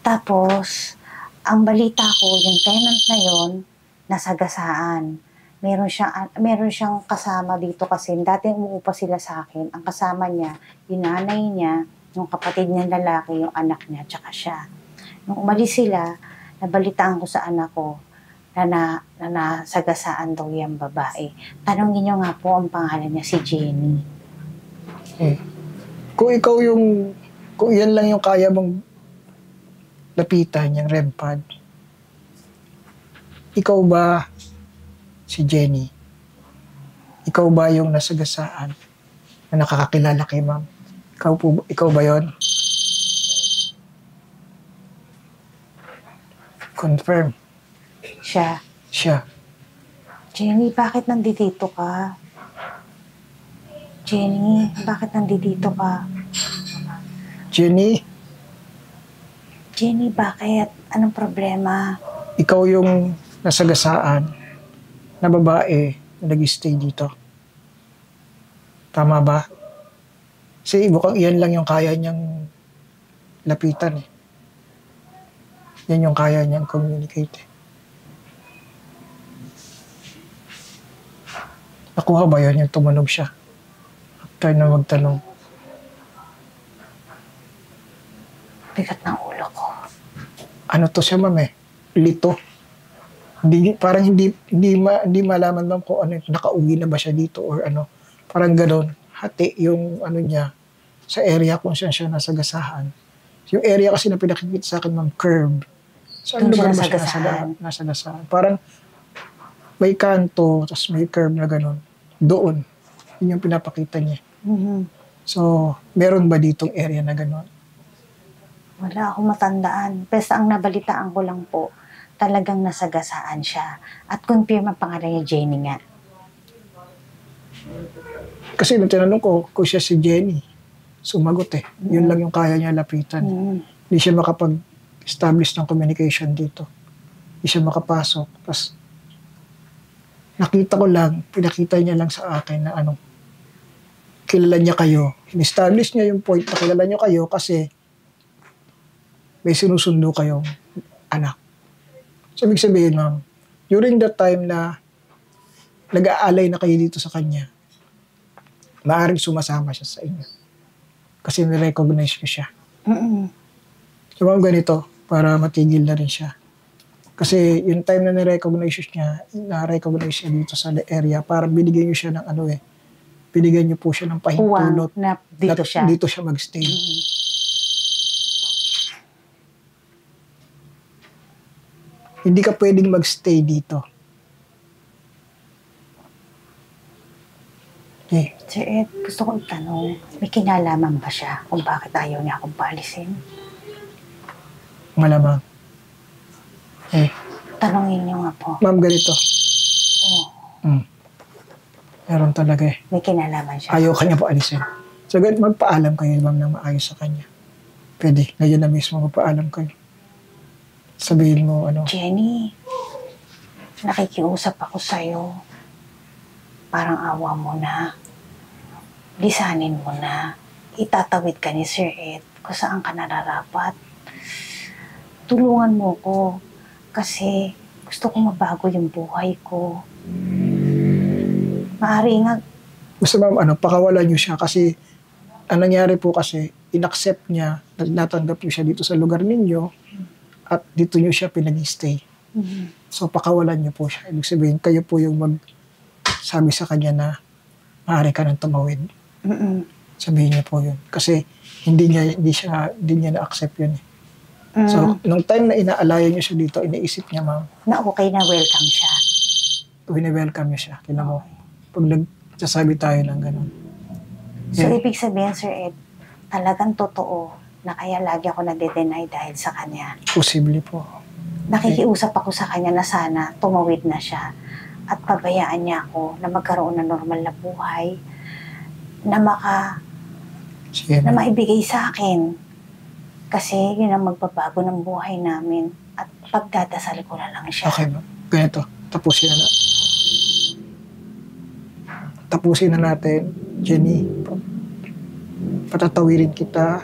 Tapos, ang balita ko, yung tenant na yun, nasagasaan. Meron siyang kasama dito kasi dati umuupa sila sa akin. Ang kasama niya, yung nanay niya, yung kapatid niya lalaki, yung anak niya, tsaka siya. Nung umalis sila, nabalitaan ko sa anak ko na nasagasaan daw yung babae. Tanongin niyo nga po ang pangalan niya, si Jenny. Kung yan lang yung kaya mong lapitan, yung REM pad, ikaw ba si Jenny? Ikaw ba yung nasagasaan na nakakakilala kay ma'am? Ikaw ba yon? Confirm. Siya. Jenny, bakit nandito ka? Jenny, bakit nandito ka? Jenny, Jenny, bakit? Anong problema? ikaw yung nasagasaan na babae na nag-stay dito. Tama ba? Kasi mukhang iyan lang yung kaya niyang lapitan eh. Yan yung kaya niyang communicate eh. Nakuha ba yun yung tumunog siya? After na magtanong. Bigat ng ulo ko. Ano to siya ma'am eh? Lito. Parang hindi malaman ma'am kung ano, nakauwi na ba siya dito or ano. Parang gano'n. Hati yung ano niya sa area kung saan siya nasagasaan. Yung area kasi na pinakikita sa akin ma'am, curve. So ano Doon siya ba siya nasagasaan. nasagasaan? Parang may kanto, tapos may curve na gano'n. Doon. Yun yung pinapakita niya. Mhm. So, meron ba ditong area na gano'n? Wala akong matandaan. Basta ang nabalitaan ko lang po, talagang nasagasaan siya. At confirm ang pangalan niya, Jenny nga. Kasi nung tinanong ko kung siya si Jenny, sumagot eh. Yun lang yung kaya niya lapitan. Mhm. Hindi siya makapag-establish ng communication dito. Hindi siya makapasok. Tapos, nakita ko lang, pinakita niya lang sa akin na kilala niya kayo. In-establish niya yung point na kilala niyo kayo kasi may sinusundo kayong anak. So, ibig sabihin, ma'am, during that time na nag-aalay na kayo dito sa kanya, maaaring sumasama siya sa inyo. Kasi nirecognize ko siya. Mm-mm. So, ma'am, ganito, para matigil na rin siya. Kasi yung time na na-recognize siya dito sa area, para binigyan niyo siya ng binigyan niyo po siya ng pahintulot Uwang na dito na siya. dito siya magstay. Mm. Hindi ka pwedeng magstay dito. Okay. Sir Ed, gusto kong itanong, may kinalaman ba siya kung bakit ayaw niya akong paalisin? Malamang. Eh, Tanongin niyo nga po. ma'am, ganito. Oh, Meron talaga eh. may kinalaman siya. Ayaw kanya po alisin. So, magpaalam kayo, ma'am, ng maayos sa kanya. Pwede. Ngayon na mismo magpaalam kayo. Sabihin mo, Jenny, nakikiusap ako sa'yo. Parang awa mo na. Lisanin mo na. Itatawid ka ni Sir Ed kung saan ka nararapat. Tulungan mo ko kasi gusto ko mabago yung buhay ko. Maaari nga, Basta ma'am, pakawalan niyo siya kasi ang nangyari po kasi, inaccept niya, natanggap niyo siya dito sa lugar ninyo at dito niyo siya pinag-stay. So, pakawalan niyo po siya. Ibig sabihin, kayo po yung magsabi sa kanya na maaari ka nang tumawid. mm-mm. Sabihin niya po yun. Kasi hindi niya na-accept yun. So, nung time na inaalaya niyo siya dito, iniisip niya, ma'am, na okay na welcome siya. wini-welcome niyo siya. Kina mo. Pag nagsasabi tayo ng gano'n. So, Yeah. ibig sabihin, Sir Ed, talagang totoo na kaya lagi ako nade-deny dahil sa kanya. Posible po. Nakikiusap ako sa kanya na sana tumawid na siya at pabayaan niya ako na magkaroon ng normal na buhay na Sige, na ma'am. maibigay sa akin. Kasi yun ang magbabago ng buhay namin at pagdadasal ko na lang siya. Okay, ma'am. Ganito. Tapusin na natin, Jenny. Patatawirin kita.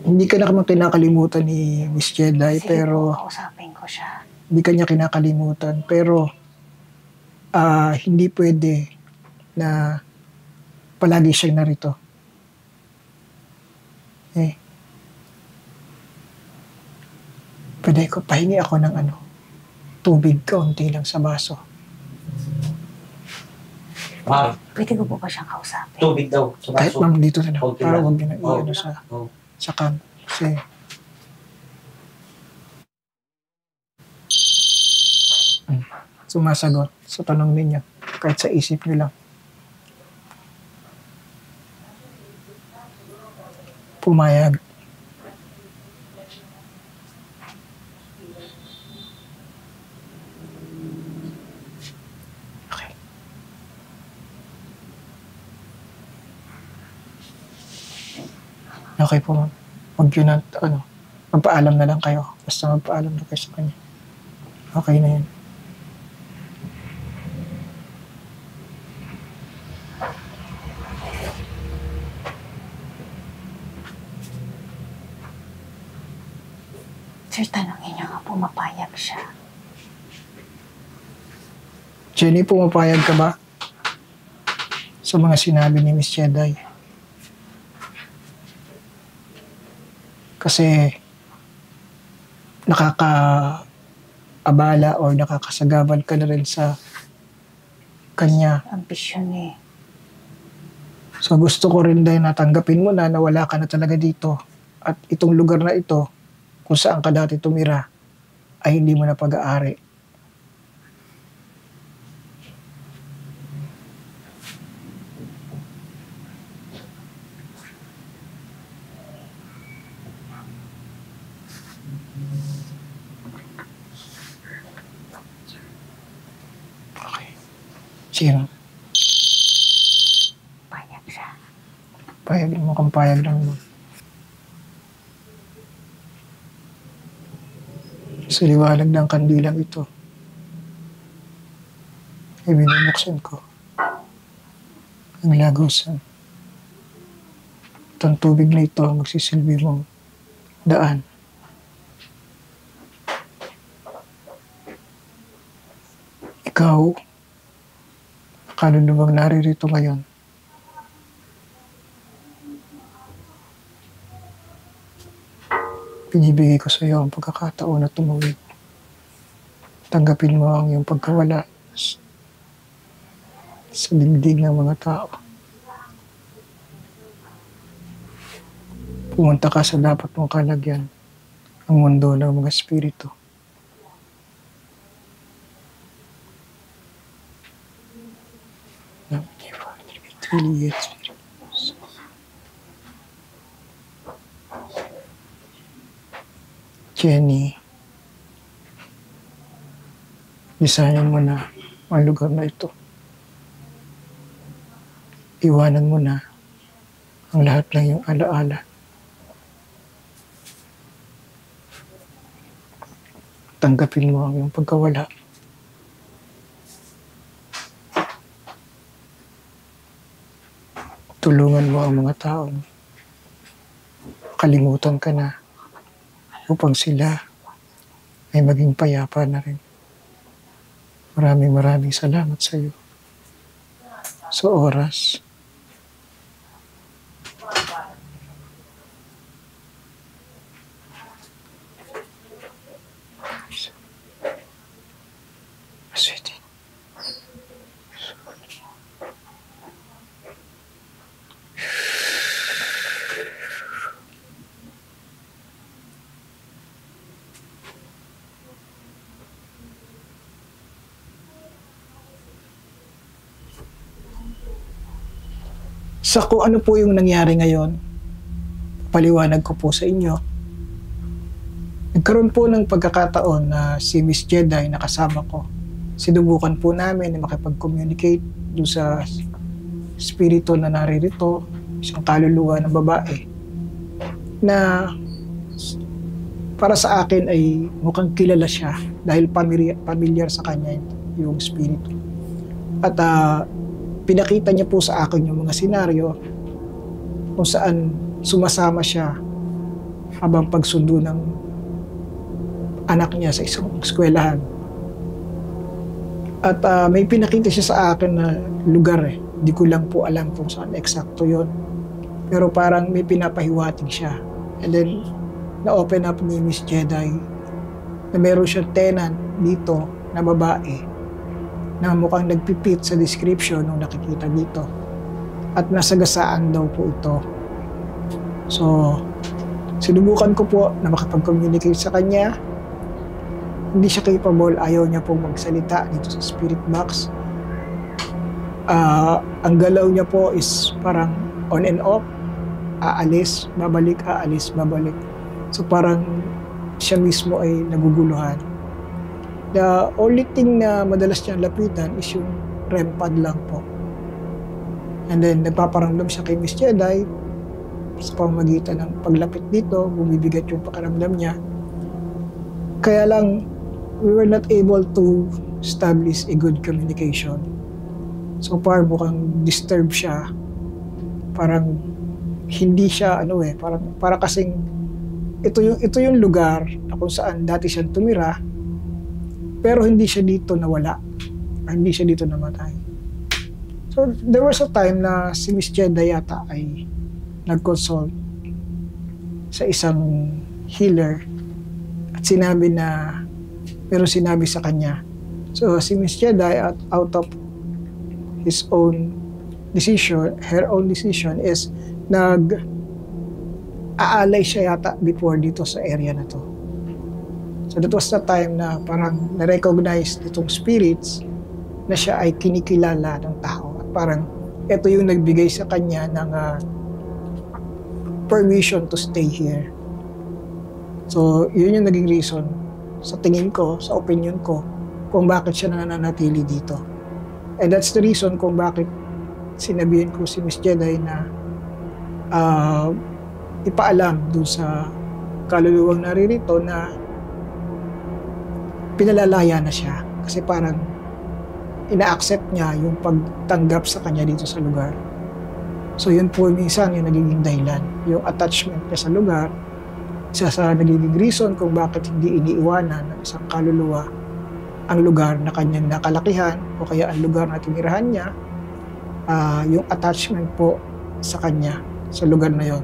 Hindi ka na naman kinakalimutan ni Miss Jedi, Sige pero po, kausapin ko siya. hindi ka niya kinakalimutan. Pero, hindi pwede na palagi siyang narito. Pwede ko, pahingi ako ng tubig, kaunti lang sa baso. Ma'am, Pwede ko po ba siyang kausapin? tubig daw sa Kahit baso. ma'am dito na lang, Okay para lang. huwag niyo na Oh. sa camp. Kasi, sumasagot sa tanong ninyo, kahit sa isip niyo lang. Pumayag. Okay. Okay po, ma'am. Huwag yun na, magpaalam na lang kayo. Basta magpaalam na kayo sa kanya. Okay na yun. Sir, tanongin niyo nga pumapayag siya. Jenny, pumapayag ka ba sa mga sinabi ni Miss Jedi? Kasi nakakaabala o nakakasagabal ka na rin sa kanya. Ambisyon eh. So gusto ko rin dahil natanggapin mo na wala ka na talaga dito. At itong lugar na ito, kung saan ka dati tumira, ay hindi mo na pag-aari. Okay. Sige, ma'am. Payag siya. Payag mo kang payag lang mo. Sa liwanag ng kandilang ito, ibinubuksan ko ang lagusan. At ang tubig na ito ang magsisilbi mong daan ikaw, kaluluwang naririto ngayon, binibigay ko sa iyo ang pagkakataon na tumawid. Tanggapin mo ang iyong pagkawala sa dibdib ng mga tao. Pumunta ka sa dapat mong kalagyan, ang mundo ng mga espiritu. Jenny, lisanin mo na ang lugar na ito. Iwanan mo na ang lahat ng iyong alaala. Tanggapin mo ang iyong pagkawala. Tulungan mo ang mga taong kalimutan ka na upang sila ay maging payapa na rin. Maraming salamat sa iyo. Sa oras. Sweetie. Sa kung ano po yung nangyari ngayon, paliwanag ko po sa inyo. Nagkaroon po ng pagkakataon na si Miss Jedi na kasama ko. Sinubukan po namin na makipag-communicate doon sa spirito na naririto, isang kaluluwa ng babae, na para sa akin ay mukhang kilala siya dahil familiar sa kanya yung spirito. At pinakita niya po sa akin yung mga senaryo kung saan sumasama siya habang pagsundo ng anak niya sa isang eskwelahan. At may pinakita siya sa akin na lugar eh. Hindi ko lang po alam kung saan eksakto yon. Pero parang may pinapahiwatig siya. And then, na-open up ni Miss Jedi na meron siyang tenant dito na babae na mukhang nagpipit sa description nung nakikita dito. At nasagasaan daw po ito. So, sinubukan ko po na makapag-communicate sa kanya. Hindi siya capable, ayaw niya pong magsalita dito sa spirit box. Ang galaw niya po is parang on and off. Aalis, babalik, aalis, babalik. So parang siya mismo ay naguguluhan. The only thing na madalas niyang lapitan is yung REM pad lang po. And then nagpaparamdam siya kay Miss Jedi sa pamamagitan ng paglapit dito, bumibigat yung pakiramdam niya. Kaya lang, we were not able to establish a good communication. So parang mukhang disturb siya. Parang hindi siya parang kasing ito yung lugar na kung saan dati siyang tumira, pero hindi siya dito nawala. Hindi siya dito namatay. So there was a time na si Miss Jedi yata ay nag-consult sa isang healer at sinabi na pero sinabi sa kanya. So si Miss Jedi out of his own decision, her own decision is aalay siya yata before dito sa area na to. So that was the time na parang na-recognize itong spirits na siya ay kinikilala ng tao. At parang ito yung nagbigay sa kanya ng permission to stay here. So yun yung naging reason sa tingin ko, sa opinion ko, kung bakit siya nananatili dito. And that's the reason kung bakit sinabihin ko si Miss Jedi na ipaalam dun sa kaluluwang naririto na pinalalaya na siya. Kasi parang ina-accept niya yung pagtanggap sa kanya dito sa lugar. So yun po minsan yung nagiging dahilan. Yung attachment niya sa lugar, isa sa nagiging reason kung bakit hindi iniiwanan ng isang kaluluwa ang lugar na kanyang nakalakihan o kaya ang lugar na tinirahan niya, yung attachment po sa kanya, sa lugar na yon.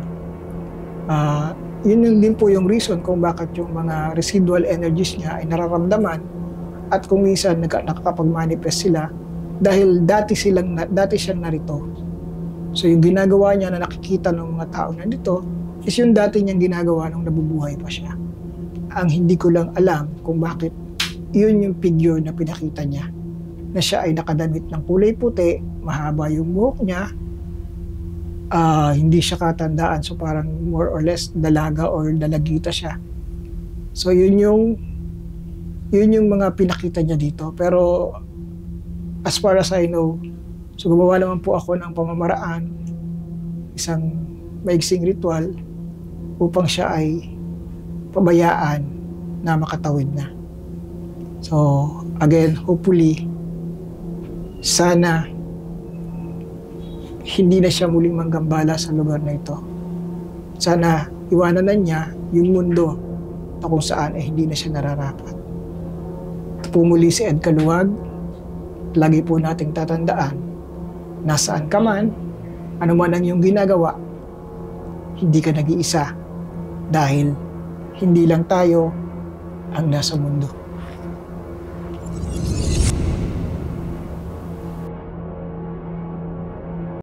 Yun yung din po yung reason kung bakit yung mga residual energies niya ay nararamdaman at kung minsan nakakapag-manifest sila dahil dati siyang narito. So yung ginagawa niya na nakikita ng mga tao na dito is yung dati niyang ginagawa nung nabubuhay pa siya. Ang hindi ko lang alam kung bakit yun yung figure na pinakita niya, na siya ay nakadamit ng kulay puti, mahaba yung buhok niya, hindi siya katandaan, so parang more or less dalaga or dalagita siya. So yun yung mga pinakita niya dito. Pero as far as I know, so gumawa naman po ako ng pamamaraan, isang maigsing ritual upang siya ay pabayaan na makatawid na. So again, hopefully, sana hindi na siya muling manggambala sa lugar na ito. Sana iwanan na niya yung mundo na kung saan hindi na siya nararapat. Pumuli si Ed Caluwag, lagi po nating tatandaan, nasaan ka man, ano man ang iyong ginagawa, hindi ka nag-iisa dahil hindi lang tayo ang nasa mundo.